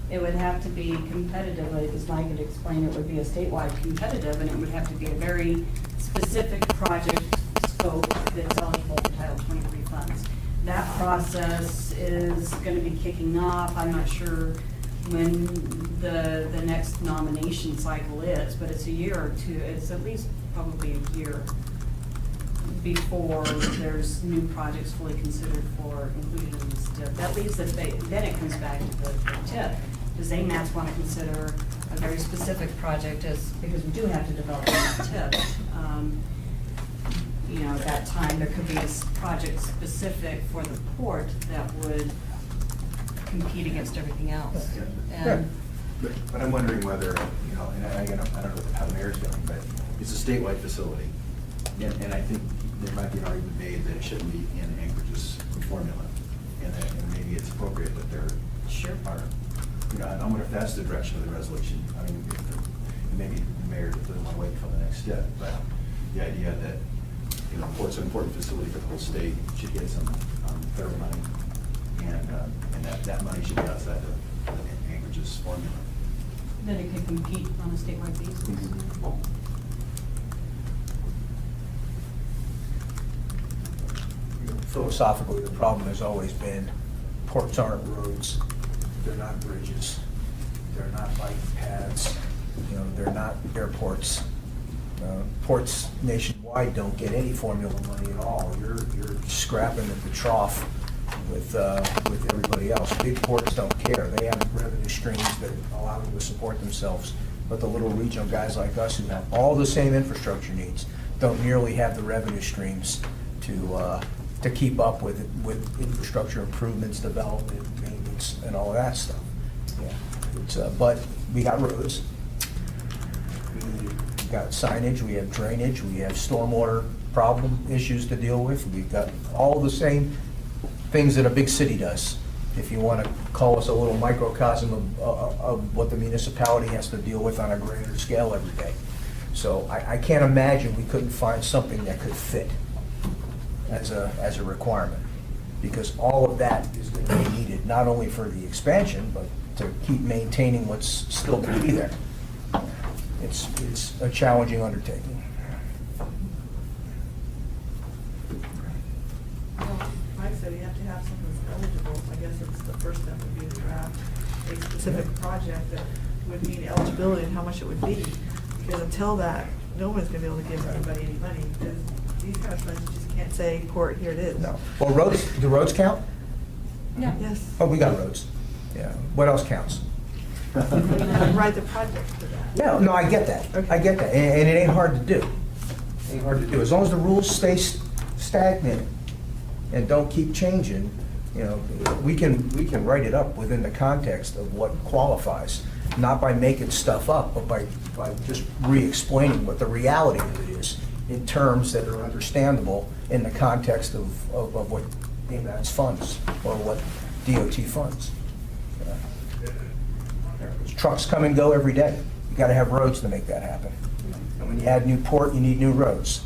it would have to be competitive, as Mike had explained, it would be a statewide competitive, and it would have to be a very specific project scope that's eligible for Title 23 funds. That process is going to be kicking off. I'm not sure when the next nomination cycle is, but it's a year or two. It's at least probably a year before there's new projects fully considered for inclusion in this TIP. That leaves then it comes back to the TIP. Does AMATS want to consider a very specific project because we do have to develop a TIP? You know, at that time, there could be a project specific for the port that would compete against everything else. And But I'm wondering whether, you know, and I don't know how the mayor's doing, but it's a statewide facility. And I think there might be an argument made that it shouldn't be in Anchorage's formula. And maybe it's appropriate that there Sure. are, you know, I wonder if that's the direction of the resolution. I mean, maybe the mayor doesn't want to wait until the next step, but the idea that, you know, port's an important facility for the whole state, should get some federal money, and that money should be outside of Anchorage's formula. then it could compete on a statewide basis. Philosophically, the problem has always been ports aren't roads, they're not bridges, they're not bike paths, you know, they're not airports. Ports nationwide don't get any formula money at all. You're scrapping at the trough with everybody else. Big ports don't care. They have revenue streams that allow them to support themselves. But the little regional guys like us who have all the same infrastructure needs don't nearly have the revenue streams to keep up with infrastructure improvements, development, maintenance, and all of that stuff. Yeah. But we got roads. We've got signage, we have drainage, we have stormwater problem issues to deal with. We've got all the same things that a big city does. If you want to call us a little microcosm of what the municipality has to deal with on a grander scale every day. So I can't imagine we couldn't find something that could fit as a requirement, because all of that is going to be needed, not only for the expansion, but to keep maintaining what's still going to be there. It's a challenging undertaking. Well, Mike said you have to have something that's eligible. I guess it's the first step would be to draft a specific project that would mean eligibility and how much it would be. Because until that, no one's gonna be able to give anybody any money. Because these kind of funds, you just can't say, port, here it is. No. Well, roads, do roads count? Yeah. Yes. Oh, we got roads. Yeah. What else counts? Write the project for that. Yeah, no, I get that. I get that. And it ain't hard to do. Ain't hard to do. As long as the rules stay stagnant and don't keep changing, you know, we can write it up within the context of what qualifies, not by making stuff up, but by just re-explaining what the reality of it is in terms that are understandable in the context of what AMATS funds or what DOT funds. Trucks come and go every day. You gotta have roads to make that happen. And when you add new port, you need new roads.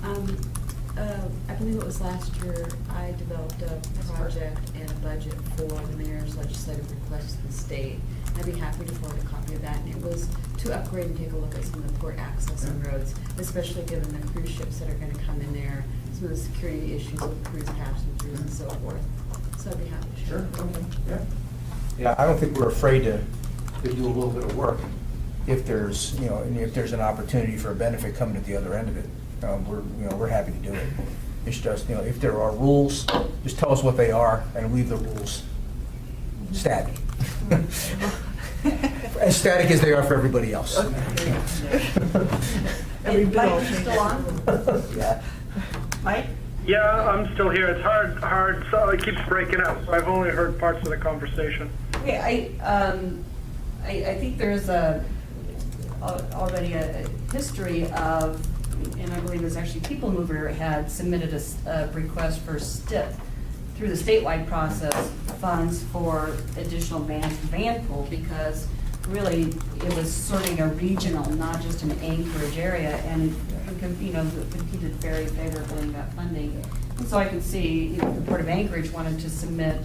I believe it was last year, I developed a project and a budget for the mayor's legislative request to the state. I'd be happy to forward a copy of that, and it was to upgrade and take a look at some of the port access and roads, especially given the cruise ships that are gonna come in there, some of the security issues with cruise passengers and so forth. So I'd be happy to share. Yeah. Yeah, I don't think we're afraid to do a little bit of work if there's, you know, and if there's an opportunity for a benefit coming at the other end of it. We're happy to do it. It's just, you know, if there are rules, just tell us what they are and leave the rules static. As static as they are for everybody else. Every bill Mike, you still on? Yeah. Mike? Yeah, I'm still here. It's hard, so it keeps breaking up. So I've only heard parts of the conversation. Okay, I think there's already a history of, and I believe it was actually People Mover had submitted a request for STIP through the statewide process, funds for additional van pool, because really it was serving a regional, not just an Anchorage area, and competed very favorably and got funding. And so I could see, the Port of Anchorage wanted to submit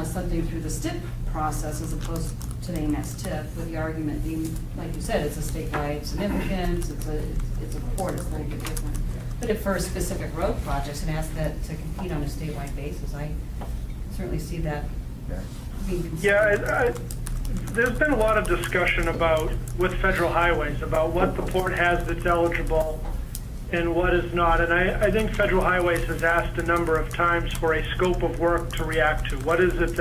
something through the STIP process as opposed to the AMATS TIP, with the argument being, like you said, it's a statewide significance, it's a port, it's a little bit different. But if for specific road projects and ask that to compete on a statewide basis, I certainly see that being considered. Yeah, there's been a lot of discussion about, with federal highways, about what the port has that's eligible and what is not. And I think Federal Highways has asked a number of times for a scope of work to react to. What is it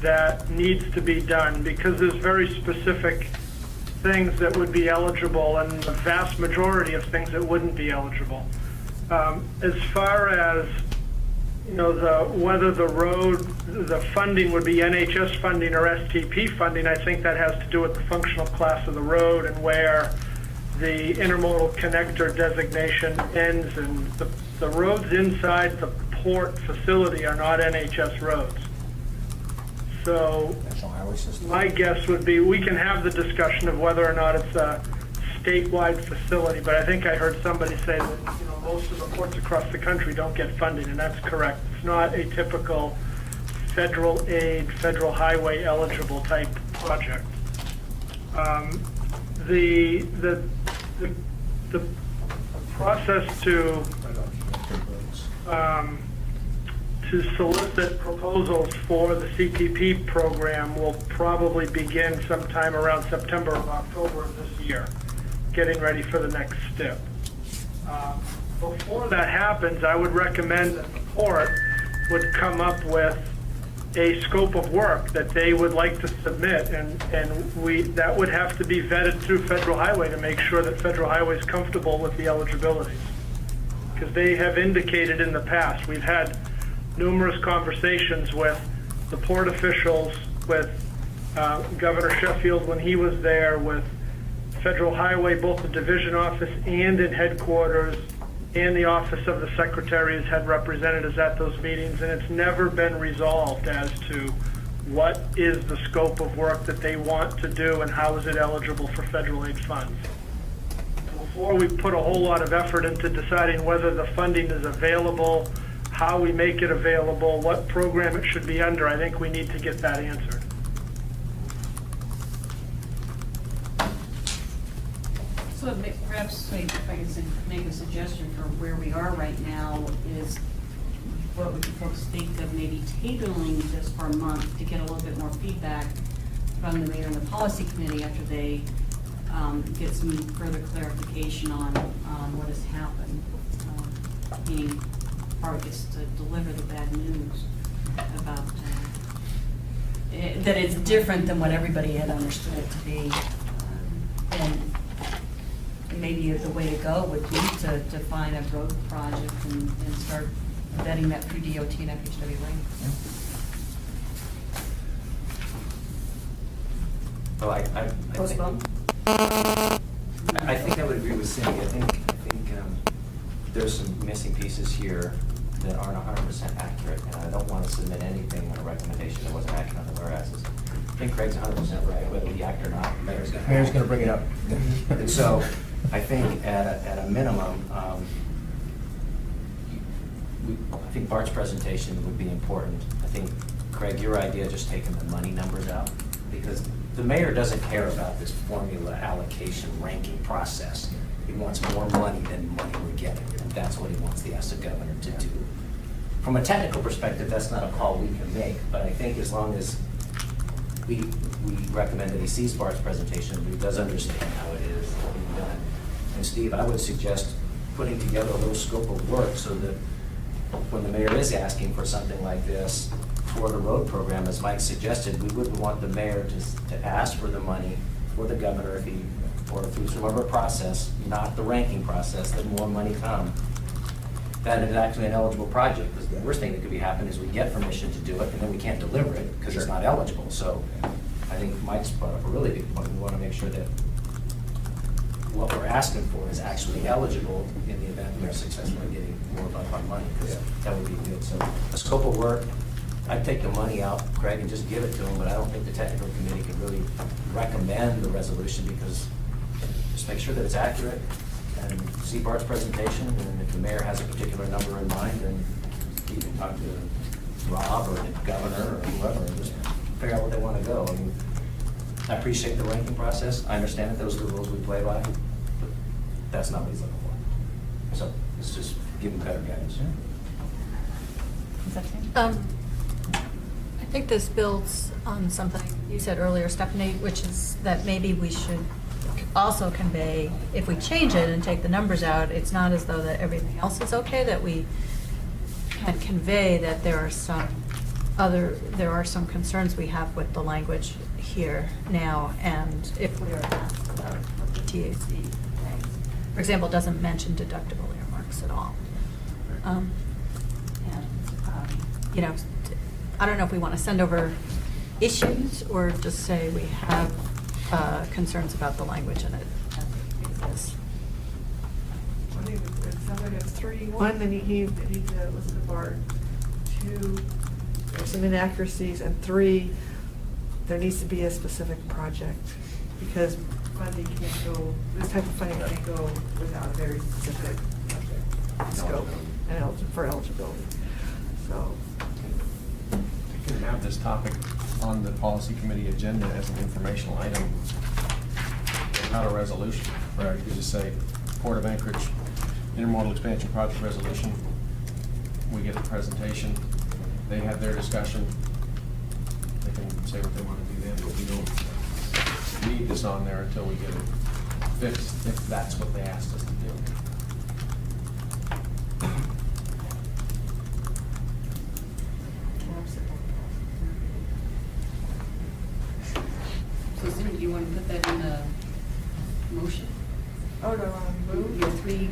that needs to be done? Because there's very specific things that would be eligible and the vast majority of things that wouldn't be eligible. As far as whether the funding would be NHS funding or STP funding, I think that has to do with the functional class of the road and where the intermodal connector designation ends, and the roads inside the port facility are not NHS roads. So my guess would be we can have the discussion of whether or not it's a statewide facility, but I think I heard somebody say that most of the ports across the country don't get funding, and that's correct. It's not a typical federal aid, federal highway eligible type project. The process to solicit proposals for the CTP program will probably begin sometime around September or October of this year, getting ready for the next step. Before that happens, I would recommend that the port would come up with a scope of work that they would like to submit, and that would have to be vetted through Federal Highway to make sure that Federal Highway is comfortable with the eligibilities. Because they have indicated in the past, we've had numerous conversations with the port officials, with Governor Sheffield when he was there, with Federal Highway, both the division office and in headquarters, and the office of the secretary has had representatives at those meetings, and it's never been resolved as to what is the scope of work that they want to do and how is it eligible for federal aid funds. Before we put a whole lot of effort into deciding whether the funding is available, how we make it available, what program it should be under, I think we need to get that answered. So perhaps if I could make a suggestion for where we are right now is, what would you folks think of maybe tabling this for a month to get a little bit more feedback from the mayor and the policy committee after they get some further clarification on what has happened, meaning Bart gets to deliver the bad news about that it's different than what everybody had understood it to be, and maybe the way to go would be to define a road project and start vetting that through DOT and FHWA. Well, I think I would agree with Cindy. I think there's some missing pieces here that aren't 100% accurate, and I don't want to submit anything on a recommendation that wasn't accurate on the whereas's. I think Craig's 100% right, whether we act or not, the mayor's going to bring it up. And so I think at a minimum, I think Bart's presentation would be important. I think, Craig, your idea, just taking the money numbers out, because the mayor doesn't care about this formula allocation ranking process. He wants more money than money we're getting, and that's what he wants the ASTA governor to do. From a technical perspective, that's not a call we can make, but I think as long as we recommend that he sees Bart's presentation, but he does understand how it is being done. And Steve, I would suggest putting together a little scope of work so that when the mayor is asking for something like this for the road program, as Mike suggested, we wouldn't want the mayor to ask for the money for the governor if he, or through some other process, not the ranking process, that more money come. That is actually an eligible project, because the worst thing that could be happening is we get permission to do it and then we can't deliver it because it's not eligible. So I think Mike's brought up a really good point. We want to make sure that what we're asking for is actually eligible in the event we're successful in getting more of our money, because that would be good. So a scope of work, I'd take the money out, Craig, and just give it to them, but I don't think the technical committee can really recommend the resolution, because just make sure that it's accurate and see Bart's presentation, and if the mayor has a particular number in mind, then you can talk to Rob or the governor or whoever, and just figure out where they want to go. I mean, I appreciate the ranking process. I understand that those are the rules we play by, but that's not what he's looking for. So let's just give him better guidance. I think this builds on something you said earlier, Stephanie, which is that maybe we should also convey, if we change it and take the numbers out, it's not as though that everything else is okay, that we can convey that there are some concerns we have with the language here now, and if we are asked about what the TAC thinks. For example, it doesn't mention deductible earmarks at all. You know, I don't know if we want to send over issues or just say we have concerns about the language in it as it exists. I think it sounds like it's 3. 1, then he needs to listen to Bart. 2, there's some inaccuracies, and 3, there needs to be a specific project, because funding can't go, this type of funding can't go without a very specific project scope and for eligibility. So, We can have this topic on the policy committee agenda as an informational item, not a resolution, where you could just say, Port of Anchorage Intermodal Expansion Project Resolution. We get a presentation, they have their discussion, they can say what they want to do then, but we don't need this on there until we get it fixed, if that's what they asked us to do. So Susan, do you want to put that in the motion? oh, do I want to move? Your 3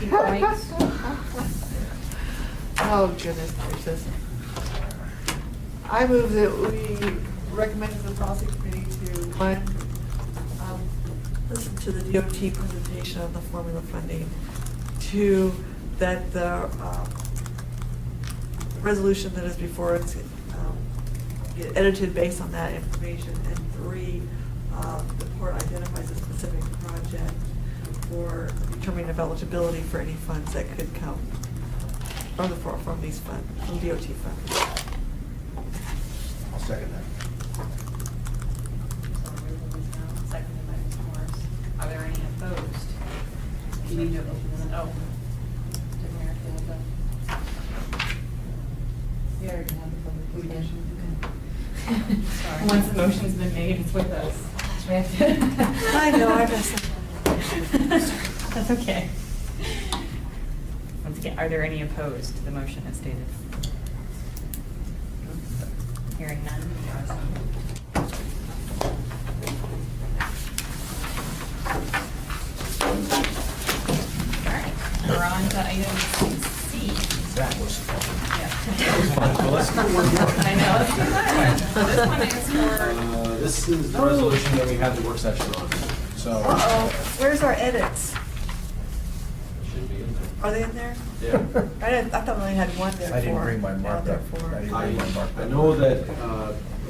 key points? Oh, goodness gracious. I move that we recommend to the policy committee to, 1, listen to the DOT presentation on the formula funding. 2, that the resolution that is before us get edited based on that information. And 3, the port identifies a specific project for determining of eligibility for any funds that could come from these funds, from DOT funds. I'll second that. Seconded by Ms. Morris. Are there any opposed? You need to open it up. Oh. Did Mayor Field We already have the public meeting. Sorry. Once the motion's been made, it's with us. We have to- I know, I messed up. That's okay. Once again, are there any opposed to the motion as stated? Hearing none. All right, we're on to item 6C. That was Well, let's do one more. I know, let's do that one. So this one is for, This is the resolution that we had the work session on, so. Uh-oh, where's our edits? Should be in there. Are they in there? Yeah. I thought we only had one there. I didn't bring my Now markup. therefore. I didn't bring my markup. I know that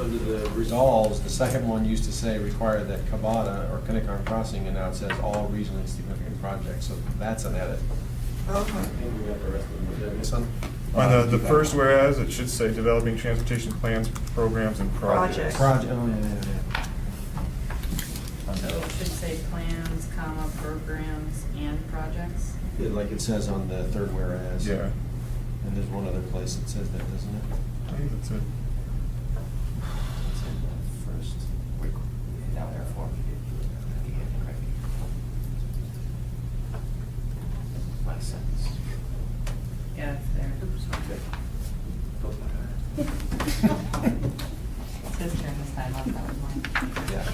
under the resolves, the second one used to say require that Kabata or Kinnicon Crossing, and now it says all regionally significant projects, so that's an edit. Okay. And we got the rest of them. Did I miss some? On the first whereas, it should say developing transportation plans, programs, and projects. Project, oh, yeah. so it should say plans, comma, programs, and projects. Like it says on the third whereas. Yeah. And there's one other place that says that, doesn't it? I think that's it. It's in the first. Down there for last sentence. Yeah, it's there. It says during this time, off, that was mine. Yeah.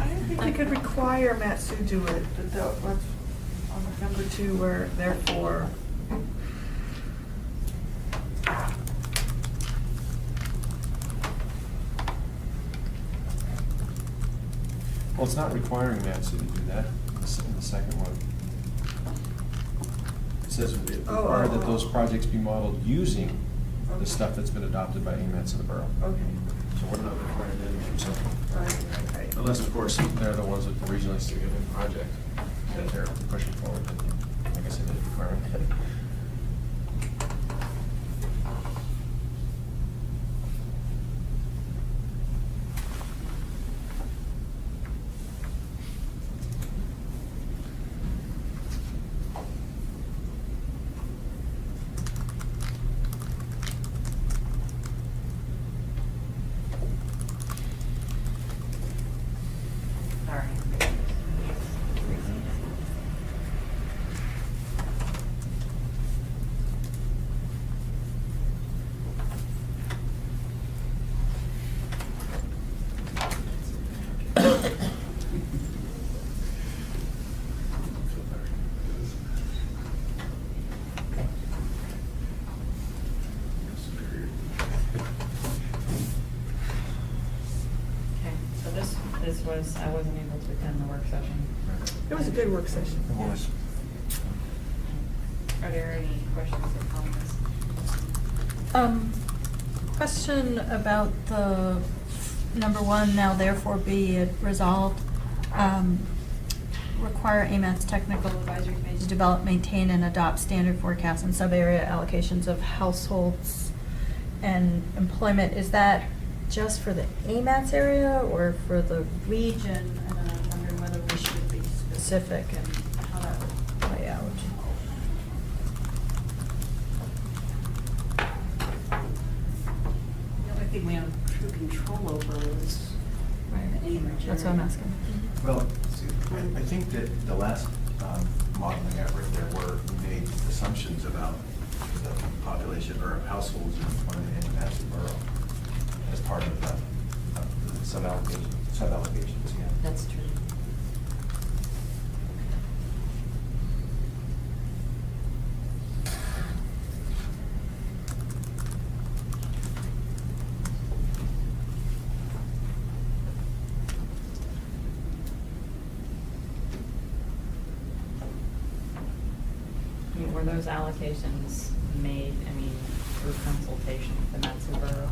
I don't think we could require Matt to do it, but that's on number 2 where therefore. Well, it's not requiring Matt's to do that in the second one. It says it required that those projects be modeled using the stuff that's been adopted by AMATS in the borough. Okay. So we're not requiring them to do something. Right. Unless, of course, they're the ones with the regionally significant project that they're pushing forward. And I guess it is requiring that. Okay, so this was, I wasn't able to attend the work session. It was a good work session. It was. Are there any questions or comments? Question about the number 1, now therefore be it resolved, require AMATS Technical Advisory Committee to develop, maintain, and adopt standard forecasts and sub-area allocations of households and employment. Is that just for the AMATS area or for the region? And I'm wondering whether we should be specific and how that would play out. The only thing we have true control over is the Amherst That's what I'm area. asking. Well, see, I think that the last modeling effort, we made assumptions about the population or households and employment in Madison Borough as part of the sub-allocations, yeah. That's true. I mean, were those allocations made, through consultation with the Madison Borough?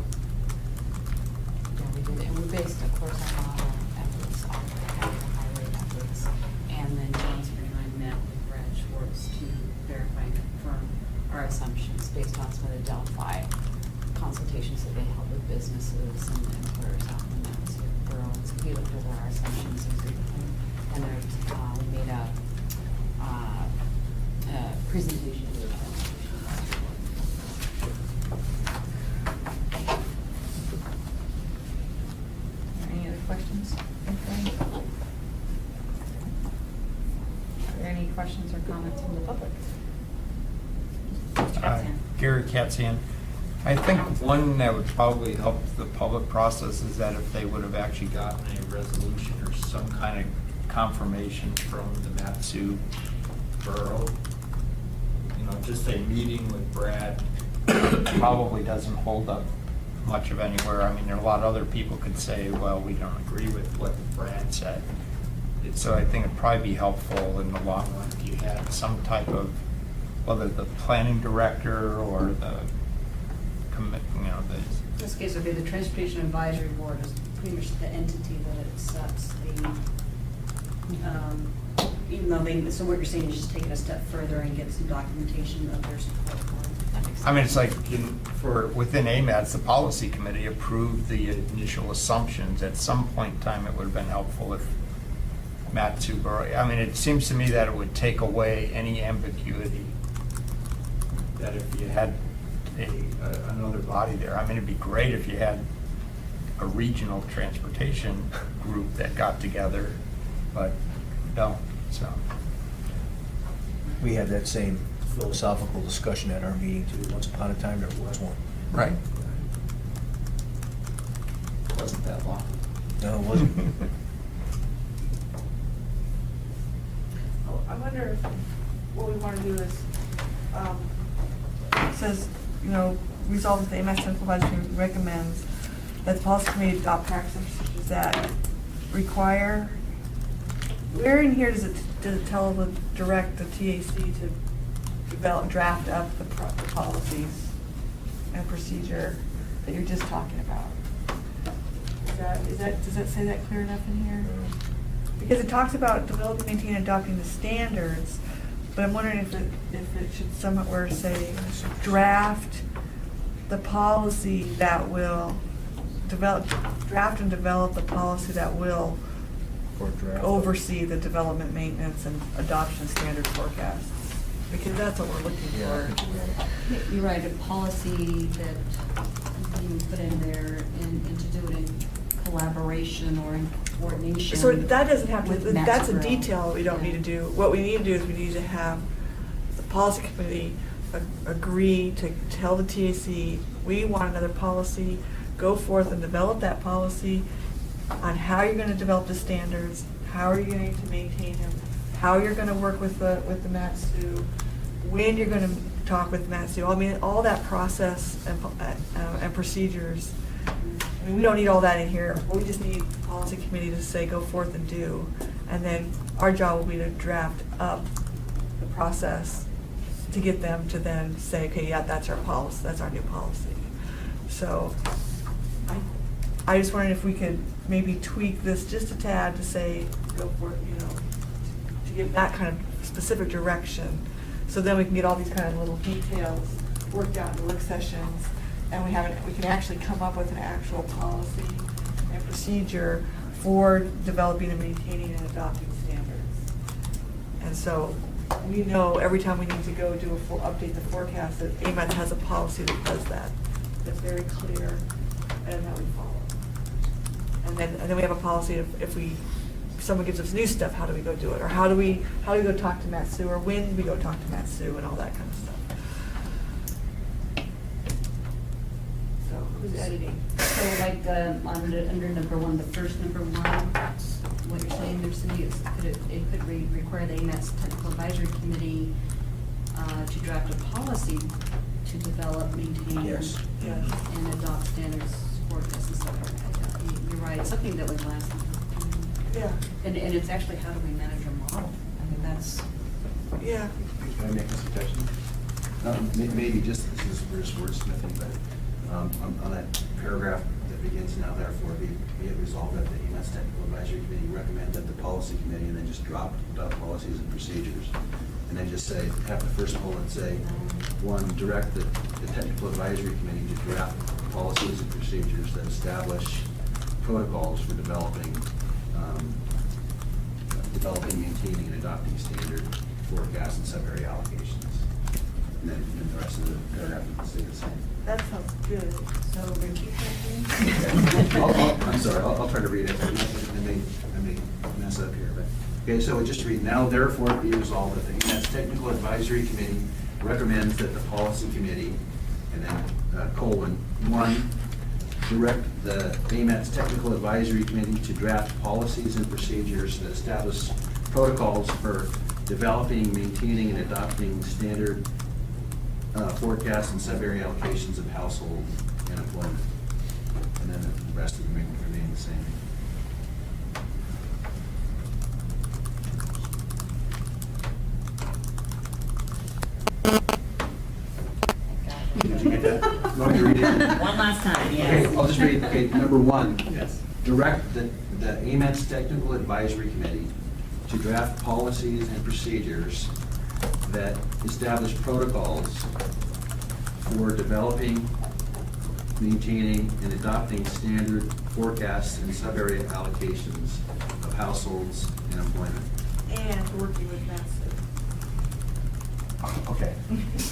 Yeah, we did, and we based, of course, our model efforts on the capital highway efforts. And then Johnson and I met with Brad Schwartz to verify and confirm our assumptions based on some of the Delphi consultations that they held with businesses and employers out in the Madison Borough. And so we looked over our assumptions and agreed with them. And there's, we made a presentation to the Any other questions? Are there any questions or comments from the public? Mr. Katsian. Gary Katzian. I think one that would probably help the public process is that if they would have actually gotten a resolution or some kind of confirmation from the Matsu Borough. You know, just a meeting with Brad probably doesn't hold up much of anywhere. I mean, there are a lot of other people could say, well, we don't agree with what Brad said. So I think it'd probably be helpful in the long run if you had some type of, whether the planning director or the In this case, it would be the Transportation Advisory Board is pretty much the entity that it sets the, even though they, so what you're saying is just take it a step further and get some documentation of their support for it. That makes I mean, sense. it's like, within AMATS, the policy committee approved the initial assumptions. At some point in time, it would have been helpful if Matsu Borough, I mean, it seems to me that it would take away any ambiguity that if you had another body there. I mean, it'd be great if you had a regional transportation group that got together, but don't, so. We had that same philosophical discussion at our meeting too. Once upon a time, there was one. Right. Wasn't that long. No, it wasn't. Oh, I wonder if what we want to do is, it says, resolve that the AMATS Central Budget Committee recommends that the policy committee adopt practices that require where in here does it direct the TAC to draft up the policies and procedure that you're just talking about? Does that say that clear enough in here? Because it talks about developing, maintaining, and adopting the standards, but I'm wondering if it should somewhere say draft the policy that will draft and develop the policy that will oversee the development, maintenance, and adoption standard forecasts. Because that's what we're looking for. You're right, a policy that you put in there and to do it in collaboration or in coordination. So that doesn't have to, with that's a Maxwell. detail we don't need to do. What we need to do is we need to have the policy committee agree to tell the TAC, we want another policy, go forth and develop that policy on how you're going to develop the standards, how are you going to maintain them, how you're going to work with the MATSU, when you're going to talk with MATSU. I mean, all that process and procedures. I mean, we don't need all that in here. We just need the policy committee to say, go forth and do. And then our job will be to draft up the process to get them to then say, okay, yeah, that's our policy, that's our new policy. So I just wondered if we could maybe tweak this just a tad to say, go for it, to give that kind of specific direction. So then we can get all these kind of little details worked out in work sessions, and we can actually come up with an actual policy and procedure for developing and maintaining and adopting standards. And so we know every time we need to go do update the forecast that AMATS has a policy that does that. That's very clear and that we follow. And then we have a policy if someone gives us new stuff, how do we go do it? Or how do we go talk to MATSU, or when do we go talk to MATSU, and all that kind of stuff. So who's editing? So like under number one, the first number one, what you're saying there, Cindy, it could require the AMATS Technical Advisory Committee to draft a policy to develop, maintain, Yes. Yes. and adopt standards for this and stuff. You're right, it's something that would last. Yeah. And it's actually, how do we manage our model? I mean, that's. Yeah. Can I make a suggestion? Maybe just, this is Bruce wordsmithing, but on that paragraph that begins now, therefore, be it resolved that the AMATS Technical Advisory Committee recommend that the policy committee, and then just drop policies and procedures. And then just say, have the first bullet say, one, direct the Technical Advisory Committee to draft policies and procedures that establish protocols for developing, maintaining, and adopting standard forecasts and sub-area allocations. And then the rest of the paragraph will stay the same. That sounds good. So we're keeping that I'm sorry, I'll try to read it. I may mess up here, but, okay, so just read, now therefore be resolved that the AMATS Technical Advisory Committee recommends that the policy committee, and then colon, one, direct the AMATS Technical Advisory Committee to draft policies and procedures that establish protocols for developing, maintaining, and adopting standard forecasts and sub-area allocations of household and employment. And then the rest of them remain the same. Did you get that? You want me to read it? One last time, yes. Okay, I'll just read, okay, number one. Yes. Direct the AMATS Technical Advisory Committee to draft policies and procedures that establish protocols for developing, maintaining, and adopting standard forecasts and sub-area allocations of households and employment. And working with MATSU. Okay.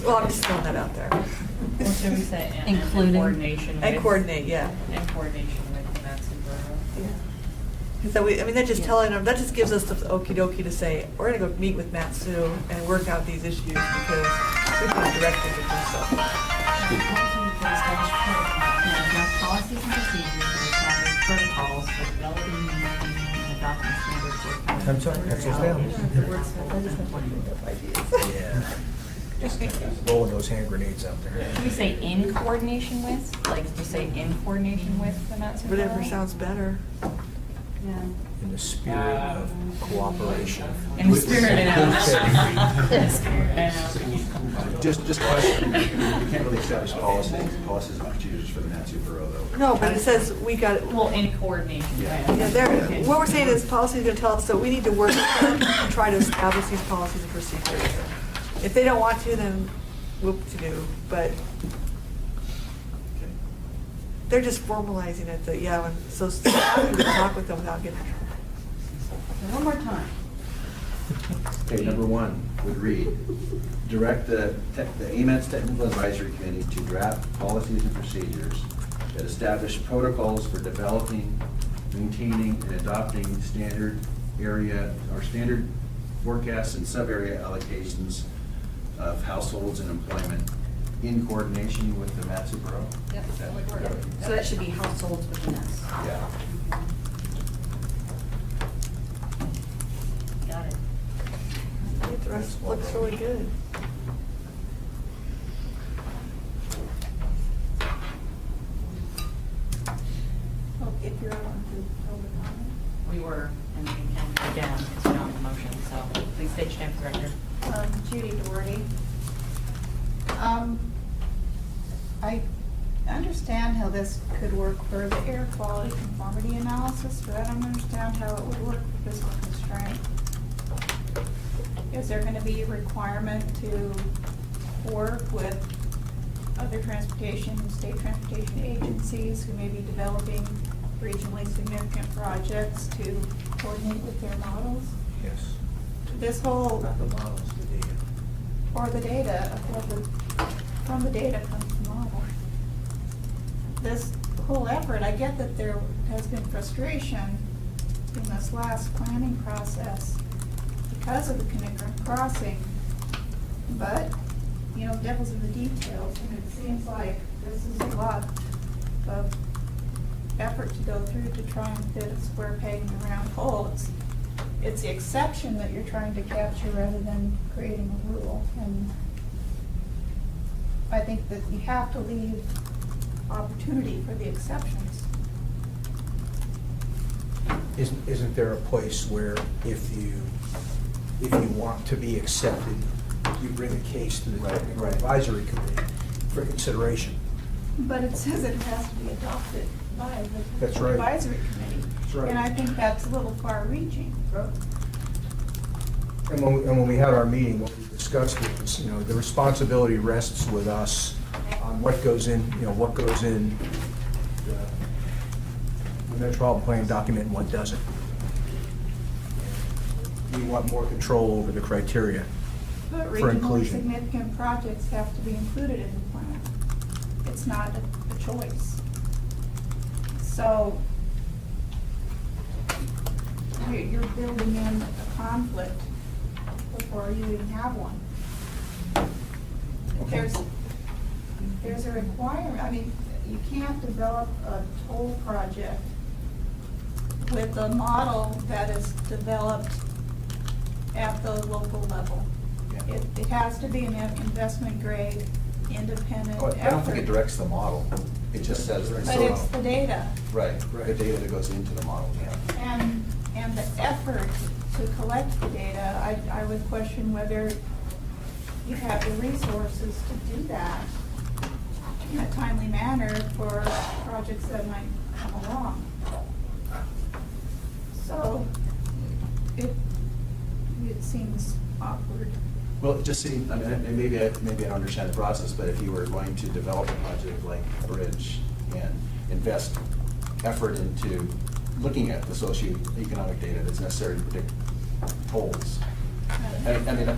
Well, I'm just throwing that out there. Or should we say and Including- coordination with? And coordinate, yeah. And coordination with MATSU Borough. So that just telling them, that just gives us the okey dokey to say, we're gonna go meet with Matsu and work out these issues because we can direct them to do so. Draft policies and procedures that establish protocols for developing, maintaining, and adopting standard forecasts. I'm sorry, pencils down. Yeah. Just blowing those hand grenades out there. Do we say in coordination with? Like, do we say in coordination with the MATSU Borough? Whatever sounds better. Yeah. in the spirit of cooperation. In the spirit, I know. In the spirit, I know. Just question, you can't really establish policies and procedures for the Matsu Borough, though. No, but it says we got, Well, in coordination. Yeah. right? yeah, there, what we're saying is policy is gonna tell us that we need to work with them and try to establish these policies and procedures. If they don't want to, then whoop-de-doo, but Okay. they're just formalizing it, that, yeah, so how can we talk with them without getting in trouble? One more time. Okay, number one would read, direct the AMATS Technical Advisory Committee to draft policies and procedures that establish protocols for developing, maintaining, and adopting standard area or standard forecasts and sub-area allocations of households and employment in coordination with the Matsu Borough. Yep. Is that correct? So that should be households within us. Yeah. Got it. I think the rest looks really good. If you're on to public comment. We were, and we can again, it's not in motion, so please state your name for the record. Judy Doherty. I understand how this could work for the air quality conformity analysis, but I don't understand how it would work for physical constraint. Is there gonna be a requirement to work with other transportation, state transportation agencies who may be developing regionally significant projects to coordinate with their models? Yes. This whole, Not the models, the data. or the data, from the data comes the model. This whole effort, I get that there has been frustration in this last planning process because of the Knickerbocker crossing. But, you know, devil's in the details, and it seems like this is a lot of effort to go through to try and fit a square peg in a round hole. It's the exception that you're trying to capture rather than creating a rule. And I think that you have to leave opportunity for the exceptions. Isn't there a place where if you want to be accepted, you bring a case to the Technical Advisory Committee for consideration? But it says it has to be adopted by the That's right. advisory committee. That's right. And I think that's a little far reaching. And when we had our meeting, what we discussed was, you know, the responsibility rests with us on what goes in, you know, what goes in the metropolitan planning document and what doesn't. We want more control over the criteria But for regionally inclusion. significant projects have to be included in the plan. It's not a choice. So you're building in a conflict before you even have one. There's a requirement, I mean, you can't develop a toll project with a model that is developed at the local level. It has to be an investment grade, independent effort. I don't think it directs the model. It just says. But it's the data. Right, the data that goes into the model, yeah. And the effort to collect the data, I would question whether you have the resources to do that in a timely manner for projects that might come along. So it seems awkward. Well, it just seemed, I mean, maybe I don't understand the process, but if you were going to develop a project like a bridge and invest effort into looking at the socioeconomic data that's necessary to predict tolls, I mean,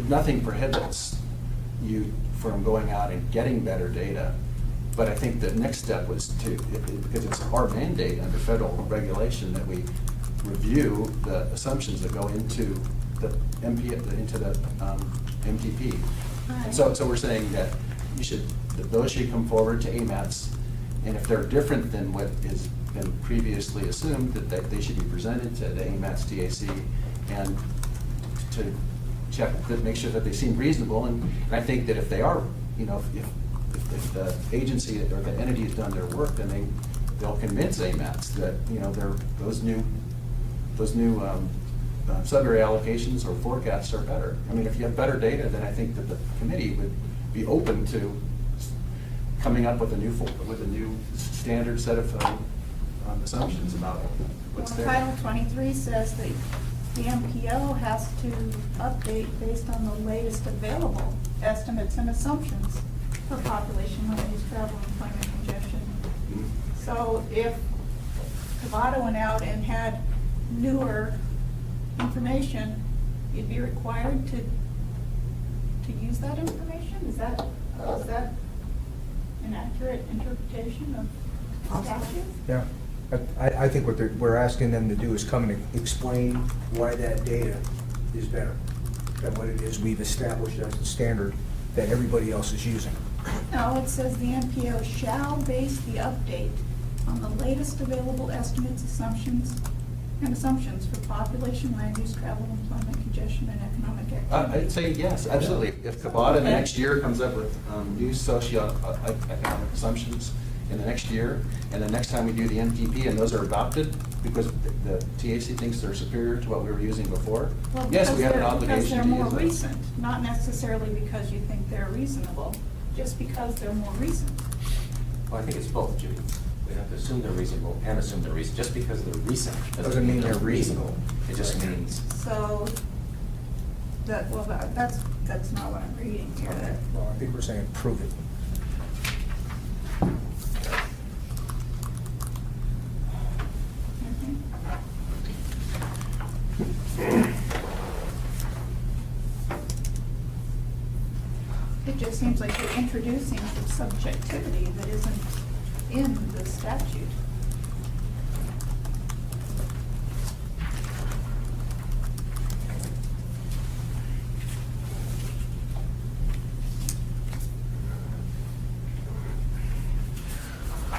nothing prohibits you from going out and getting better data. But I think the next step was because it's our mandate under federal regulation that we review the assumptions that go into the MTP. Right. So we're saying that those should come forward to AMATS, and if they're different than what has been previously assumed, that they should be presented to the AMATS TAC and to check, make sure that they seem reasonable. And I think that if they are, you know, if the agency or the entity has done their work, then they'll convince AMATS that, you know, those new sub-area allocations or forecasts are better. I mean, if you have better data, then I think that the committee would be open to coming up with a new standard set of assumptions about what's there. Title 23 says that the MPO has to update based on the latest available estimates and assumptions for population, land use, travel, employment, congestion. So if Cavada went out and had newer information, you'd be required to use that information? Is that an accurate interpretation of statute? Yeah. I think what we're asking them to do is come and explain why that data is better than what it is we've established as a standard that everybody else is using. No, it says the MPO shall base the update on the latest available estimates, assumptions for population, land use, travel, employment, congestion, and economic activity. I'd say yes, absolutely. If Cavada in the next year comes up with new socio-economic assumptions in the next year, and the next time we do the NTP and those are adopted because the TAC thinks they're superior to what we were using before, Well, yes, we have an because obligation they're to more use them. recent, not necessarily because you think they're reasonable, just because they're more recent. Well, I think it's both, Judy. We have to assume they're reasonable and assume they're recent. Just because they're recent Doesn't mean they're reasonable. It just means. So, that's not what I'm reading here. Well, I think we're saying prove it. It just seems like you're introducing some subjectivity that isn't in the statute.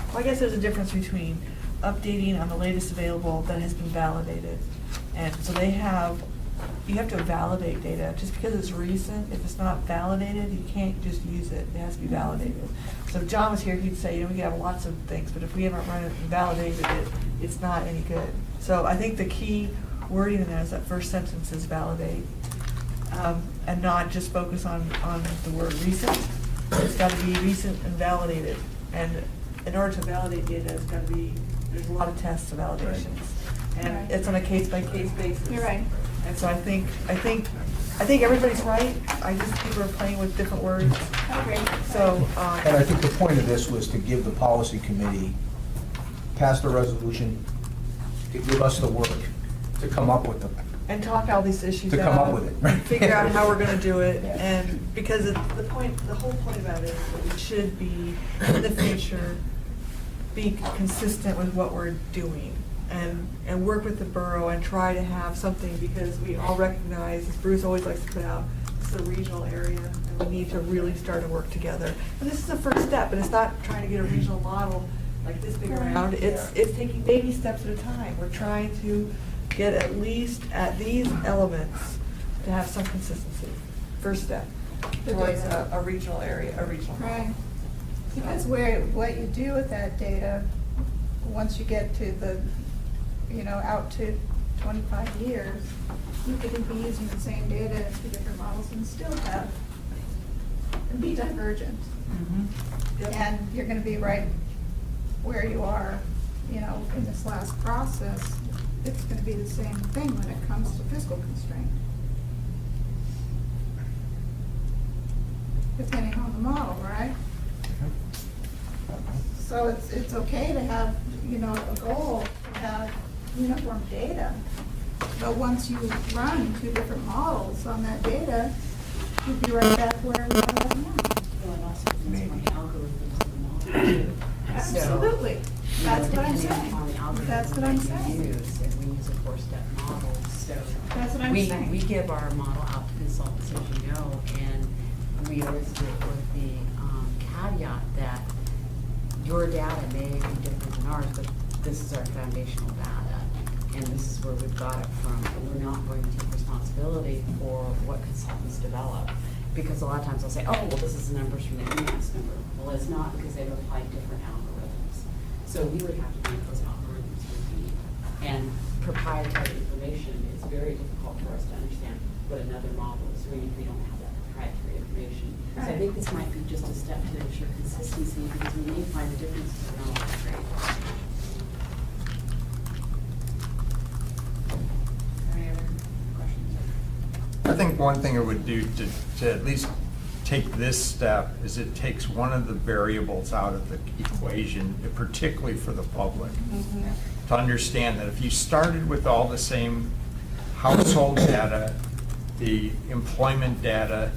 Well, I guess there's a difference between updating on the latest available that has been validated. And so you have to validate data. Just because it's recent, if it's not validated, you can't just use it. It has to be validated. So if John was here, he'd say, we can have lots of things, but if we haven't run it and validated it, it's not any good. So I think the key wording in there is that first sentence is validate, and not just focus on the word recent. It's got to be recent and validated. And in order to validate data, there's a lot of tests of validations. And Right. it's on a case-by-case basis. You're right. And so I think everybody's right. I just think we're playing with different words. I agree. So, And I think the point of this was to give the policy committee, pass the resolution, to give us the work, to come up with and talk all these issues To out. come up with it, right. Figure out how we're gonna do it, and because the whole point about it is that we should be, in the future, be consistent with what we're doing, and work with the borough and try to have something, because we all recognize, as Bruce always likes to put out, it's a regional area, and we need to really start to work together. And this is the first step, and it's not trying to get a regional model like this big around, it's taking baby steps at a time. We're trying to get at least at these elements to have some consistency. First step towards a regional area, a regional model. Right. Because what you do with that data, once you get to the, out to 25 years, you could be using the same data in two different models and still and be divergent. Yep. And you're gonna be right where you are, in this last process. It's gonna be the same thing when it comes to fiscal constraint. Depending on the model, right? So it's okay to have, a goal to have uniform data. But once you run two different models on that data, you'd be right back where we are right now. Maybe. Absolutely. That's what I'm saying. That's what I'm saying. If we use a four-step model, so. That's what I'm saying. We give our model out to consultants, as you know, and we always do it with the caveat that your data may be different than ours, but this is our foundational data, and this is where we've got it from. But we're not going to take responsibility for what consultants develop, because a lot of times they'll say, oh, well, this is the numbers from the AMATS number. Well, it's not, because they've applied different algorithms. So we would have to do those algorithms would be, and proprietary information, it's very difficult for us to understand what another model is doing if we don't have that proprietary information. So I think this might be just a step to ensure consistency, because we may find the differences are not all great. Any other questions? I think one thing it would do to at least take this step is it takes one of the variables out of the equation, particularly for the public, to understand that if you started with all the same household data, the employment data,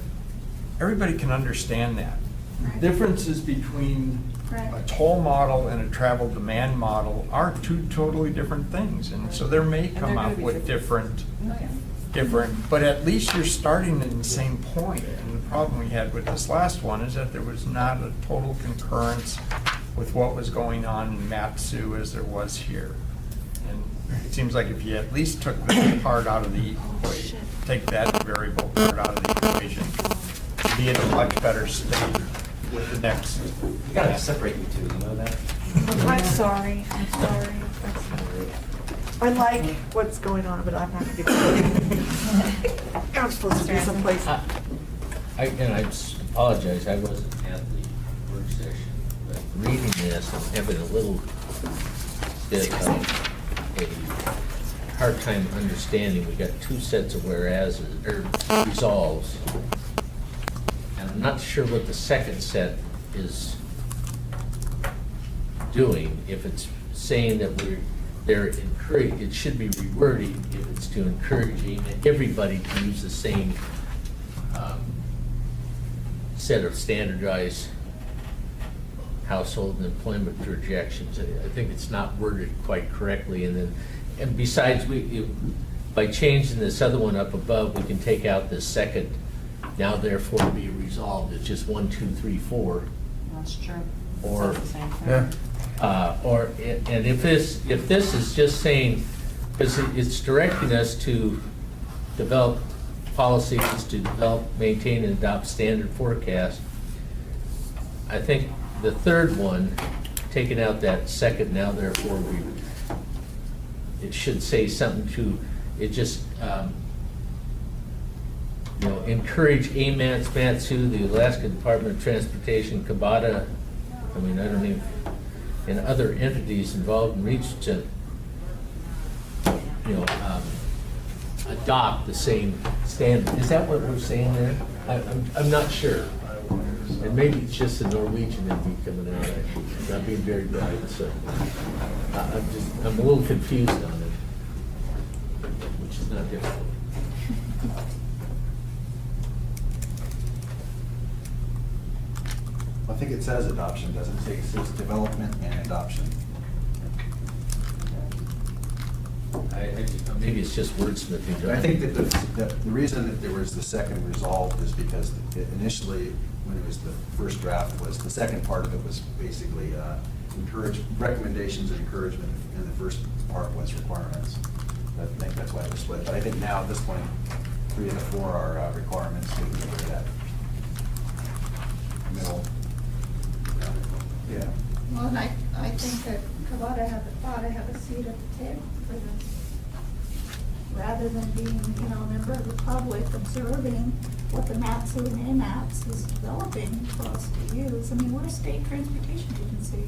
everybody can understand that. Right. Differences between Right. a toll model and a travel demand model are two totally different things, and so there may And come they're gonna up be with different, Oh, but at least you're starting in the same point. And the problem we had with this last one is that there was not a total concurrence with what was going on in Matsu as there was here. And it seems like if you at least took that part out of the equation, take that variable part out of the equation, be in a much better state with the next. You gotta separate you two, you know that? I'm sorry. I like what's going on, but I'm not going to do it. I'm supposed to be someplace. I apologize, I wasn't at the work session, but reading this, I'm having a little bit of a hard time understanding. We got two sets of whereas, or resolves. And I'm not sure what the second set is doing. If it's saying that they're encouraged, it should be rewording if it's to encouraging everybody to use the same set of standardized household and employment projections. I think it's not worded quite correctly, and besides, by changing this other one up above, we can take out this second, now therefore be resolved. It's just 1, 2, 3, 4. That's true. Or, Says the same thing. and if this is just saying, because it's directing us to develop policies, to develop, maintain, and adopt standard forecasts, I think the third one, taking out that second, now therefore it should say something to, it just, encourage AMATS, Matsu, the Alaska Department of Transportation, Kabata, and other entities involved in reach to, adopt the same standard. Is that what we're saying there? I'm not sure. And maybe it's just a Norwegian in me coming out, actually, not being very bright, so I'm a little confused on it, which is not difficult. I think it says adoption, doesn't it? It says development and adoption. Maybe it's just wordsmithing. I think that the reason that there was the second resolved is because initially, when it was the first draft, was the second part of it was basically recommendations and encouragement, and the first part was requirements. I think that's why it was split. But I think now at this point, 3 of the 4 are requirements. We can get rid of that middle. Yeah. Well, and I think that Kabata ought to have a seat at the table for this. Rather than being, a member of the public observing what the MATS and AMATS is developing for us to use. I mean, we're a state transportation agency.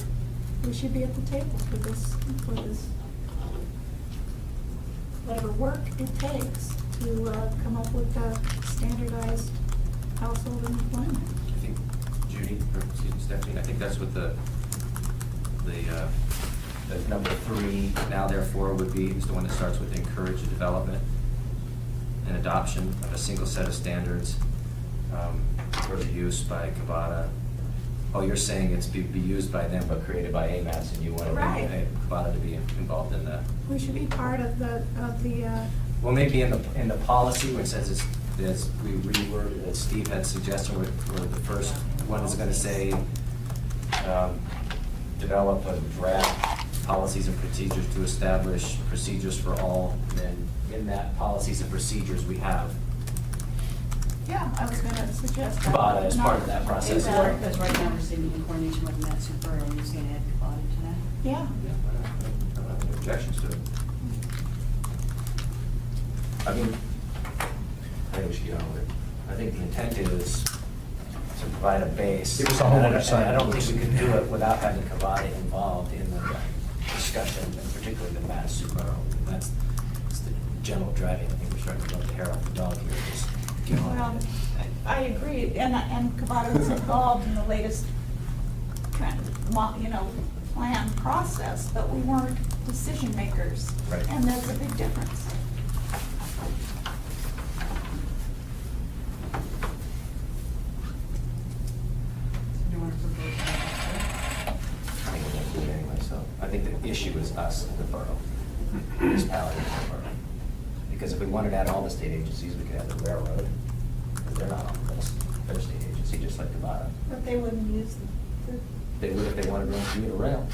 We should be at the table for this, whatever work it takes to come up with a standardized household and employment. I think Judy, or excuse me, Stephanie, I think that's what the number 3, now therefore, would be, is the one that starts with encourage the development and adoption of a single set of standards for the use by Kabata. Oh, you're saying it's be used by them but created by AMATS, and you want Kabata to be involved in that? We should be part of the. Well, maybe in the policy where it says it's we reworded, as Steve had suggested, where the first one is going to say develop a draft policies and procedures to establish procedures for all, and then in that policies and procedures we have Yeah, I was gonna suggest. Kabata as part of that process. Because right now we're saying in coordination with Matt Super, are you saying add Kabata to that? Yeah. Yeah, I don't have any objections to it. I mean, I think we should get on with it. I think the intent is to provide a base. It was a homeowner And sign. I don't think we could do it without having Kavada involved in the discussion, and particularly the Mass Subaru. That's the general driving. I think we're starting to let the hair off the dog here. Just get on Well, with it. I agree, and Kavada was involved in the latest kind of, plan process, but we weren't decision makers. Right. And that's a big difference. Do you want to propose that? I think we're going to do it anyway, so I think the issue is us, the borough, municipality, the borough. Because if we wanted to add all the state agencies, we could add the railroad, because they're not on the list. They're a state agency, just like Nevada. But they wouldn't use the. They would if they wanted to run commuter rail.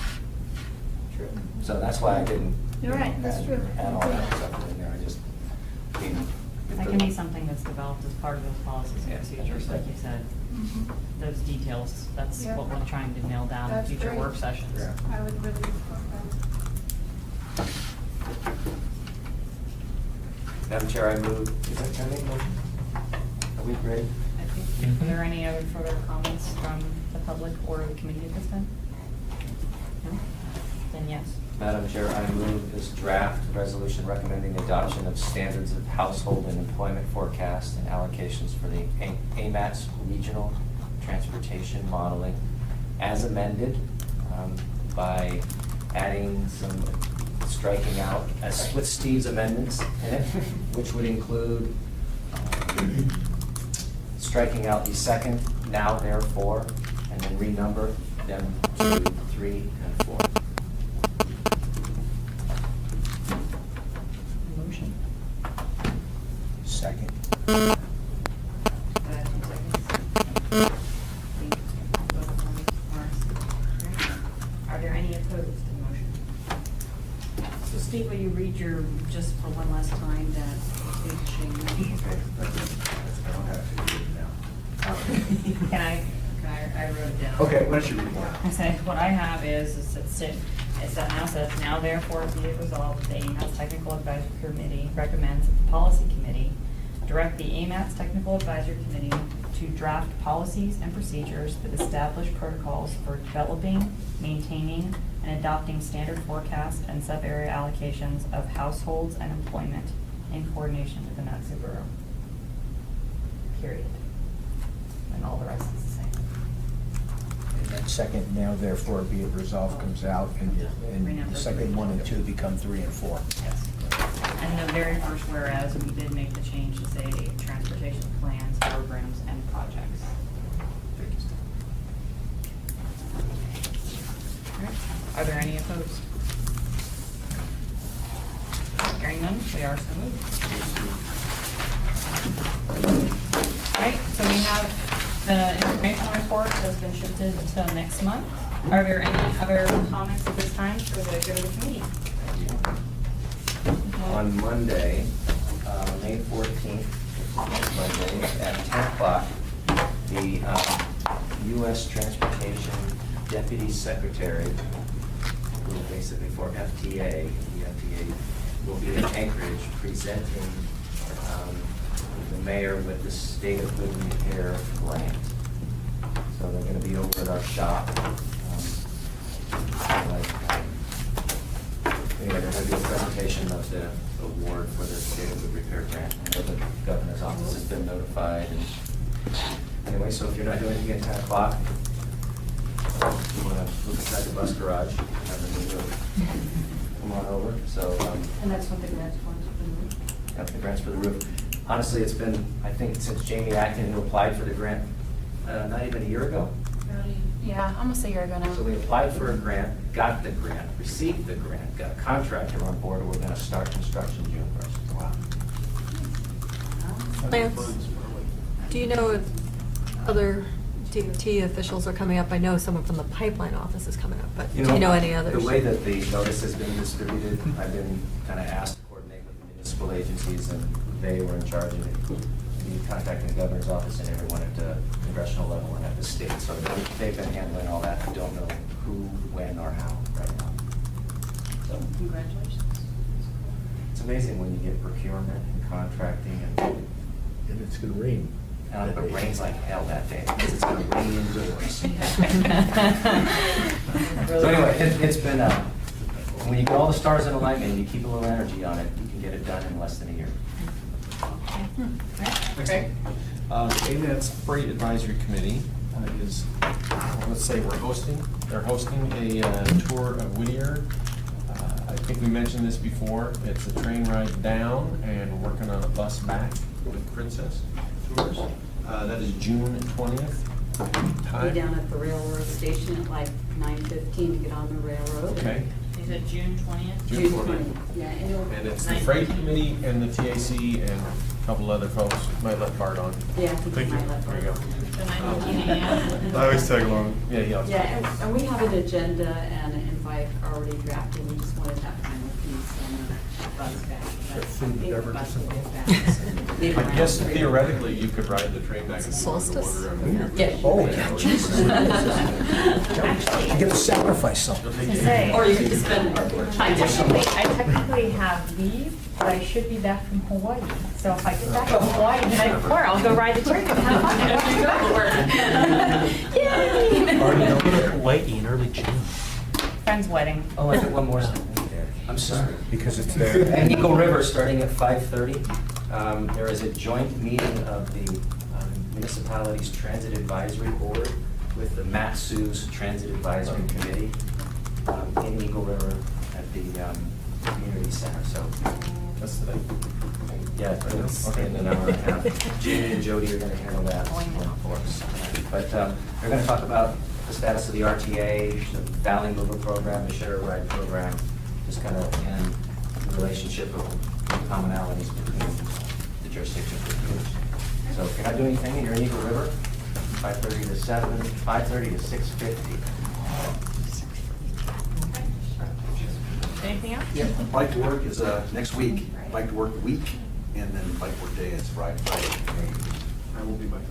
True. So that's why I didn't. You're right, that's true. Add all that stuff in there, I just, I mean. That can be something that's developed as part of those policies and Yeah, procedures, like you said. Mhm. Those details, that's Yeah. what we're trying to nail down in That's future great. work sessions. Yeah. I would really support that. Madam Chair, I move, is that, can I make a motion? Are we ready? I think, are there any other further comments from the public or the committee at this time? No? Then yes. Madam Chair, I move this draft resolution recommending the adoption of standards of household and employment forecast and allocations for the AMATS regional transportation modeling as amended by adding some striking out, as with Steve's amendments in it, which would include striking out the second, now therefore, and then renumber them to 3 and 4. Motion. Second. Are there any opposed to the motion? So Steve, will you read your, just for one last time, that big change? Okay, I don't have to do it now. I wrote it down. Okay, why don't you read it now? I said, what I have is that now says, now therefore be it resolved, the AMATS Technical Advisory Committee recommends that the Policy Committee direct the AMATS Technical Advisory Committee to draft policies and procedures that establish protocols for developing, maintaining, and adopting standard forecast and sub-area allocations of households and employment in coordination with the AMATS Bureau. Period. And all the rest is the same. And then second, now therefore be it resolved comes out, and the second 1 and 2 become 3 and 4. Yes. And the very first whereas, we did make the change to say transportation plans, programs, and projects. All right. Are there any opposed? Hearing none, we are so moved. All right, so we have the informational report has been shifted until next month. Are there any other comments at this time for the good of the committee? On Monday, May 14th, next Monday, at 10 o'clock, the U.S. Transportation Deputy Secretary, who basically for FTA, the FTA, will be in Anchorage presenting the mayor with the State of Good Repair grant. So they're going to be over at our shop. Anyway, there's going to be a presentation of the award for the State of Good Repair grant. I know the governor's office has been notified. And anyway, so if you're not doing anything at 10 o'clock, you want to look inside the bus garage, have the new come on over. So, And that's what the grant's for, for the roof? got the grants for the roof. Honestly, it's been, I think, since Jamie Atkin, who applied for the grant, not even a year ago. Yeah, almost a year ago now. So we applied for a grant, got the grant, received the grant, got a contractor on board, and we're gonna start construction June 1st. Wow. Lance, do you know if other DOT officials are coming up? I know someone from the pipeline office is coming up, but do you know any others? The way that the notice has been distributed, I've been kind of asked to coordinate with the municipal agencies, and they were in charge of it. Contacting the governor's office and everyone at the congressional level and at the state. So they've been handling all that. I don't know who, when, or how right now. So congratulations. It's amazing when you get procurement and contracting and And it's gonna rain. it rains like hell that day, because it's gonna rain indoors. So anyway, it's been, when you get all the stars in alignment and you keep a little energy on it, you can get it done in less than a year. Greg? AMATS Freight Advisory Committee is, let's say they're hosting a tour of Whittier. I think we mentioned this before. It's a train ride down and working on a bus back with Princess Tours. That is June 20th. Be down at the railroad station at like 9:15 to get on the railroad. Okay. Is it June 20th? June 20th. Yeah, and it'll. And it's the Freight Committee and the TAC and a couple other folks. Might let Bart on. Yeah, I think Thank you might you. let There you go. The 9:15 a.m. I always tag along. Yeah. Yeah, and we have an agenda and an invite already drafted. We just wanted to have time with these and bus back. But I think the bus will get back, so maybe I around guess 3. theoretically, you could ride the train back and forth the Solstice? border. and- Yeah. Oh, yeah, Jesus. You get to sacrifice something. Or you could just spend time I technically have leave, but I should be back from Hawaii. So if I get back from Hawaii the night before, I'll go ride the train and have fun. Yay! Already know we're in Hawaii in early June. Friend's wedding. Oh, I got one more thing. I'm sorry. Because it's there. And Eagle River, starting at 5:30, there is a joint meeting of the municipality's Transit Advisory Board with the MATSU's Transit Advisory Committee in Eagle River at the community center. So, That's the thing. yeah, it's in an hour and a half. Jamie and Jody are going to handle that for us. But they're going to talk about the status of the RTA, the Valley Mover program, the Share a Ride program, just kind of and the relationship of commonalities between the jurisdictions. So if you're not doing anything and you're in Eagle River, 5:30 to 7, 5:30 to 6:50. Anything else? Yeah, Bike to Work is next week, Bike to Work week, and then Bike Work Day is Friday. I will be back.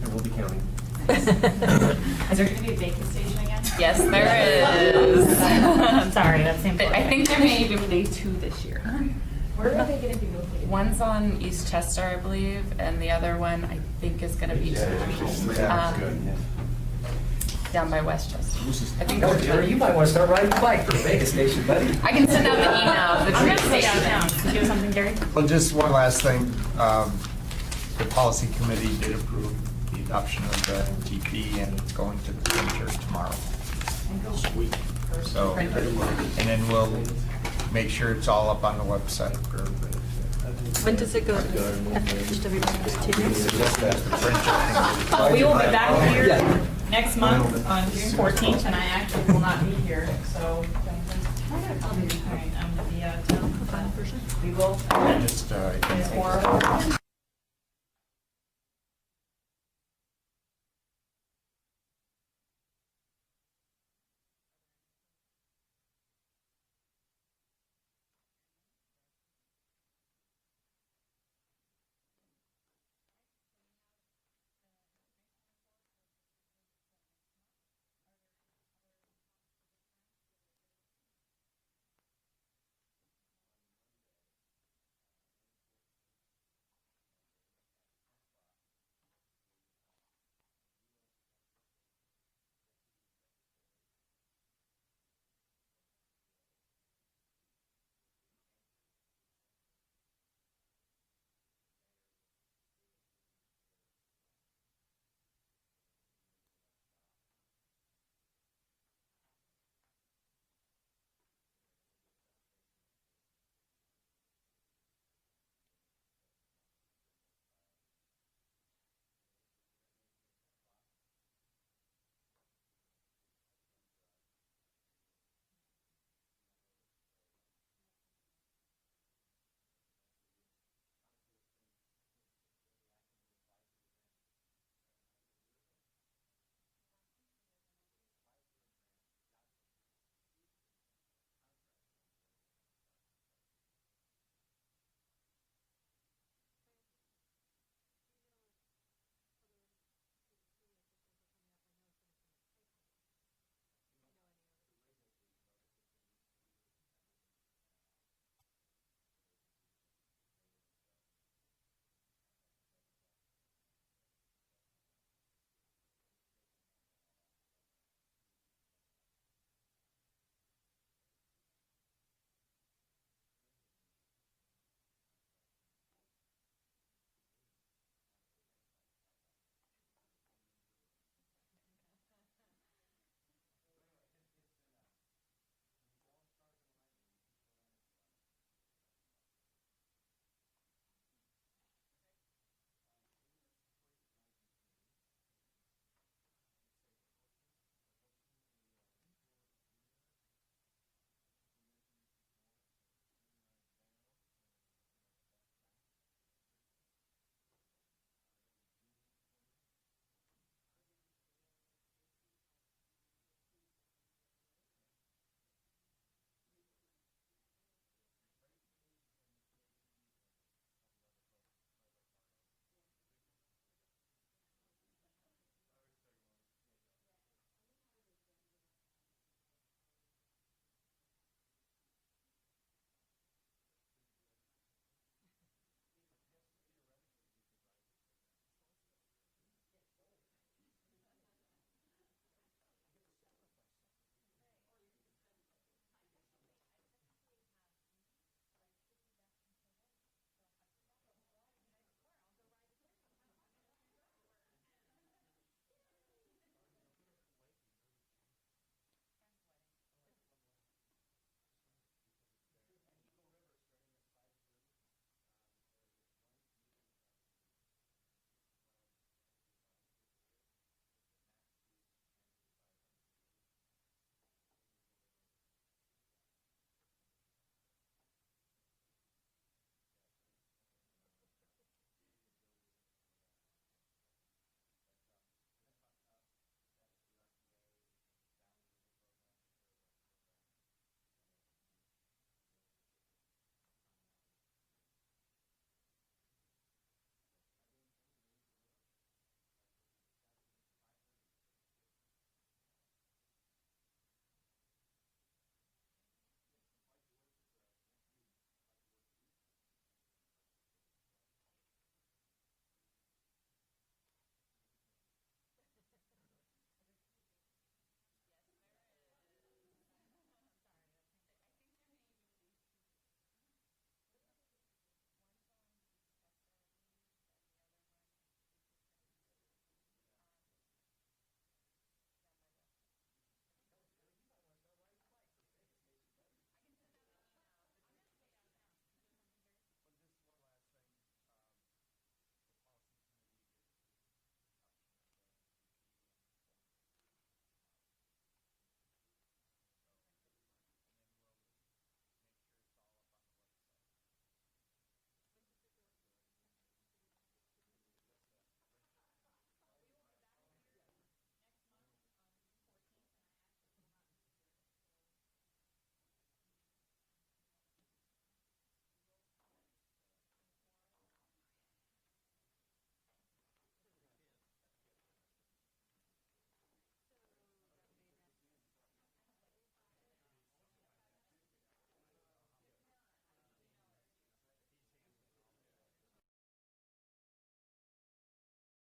I will be counting. Is there going to be a vacant station again? Yes, there is. I'm sorry, that's the important. I think there may even be 2 this year. Where are they going to be located? One's on East Chester, I believe, and the other one I think is going to be down by Westchester. I think Oh, Jerry, you might want to start riding the bike for a Vegas station, buddy. I can send out the email. The train station now. Did you have something, Gary? Well, just one last thing. The policy committee did approve the adoption of the MTP, and it's going to the printer tomorrow. Sweet. So, and then we'll make sure it's all up on the website for everybody. When does it go? Just everybody 2 weeks? We will be back here next month on June 14th, and I actually will not be here, so. All right, I'm going to be out of town. We will. Just, It's horrible.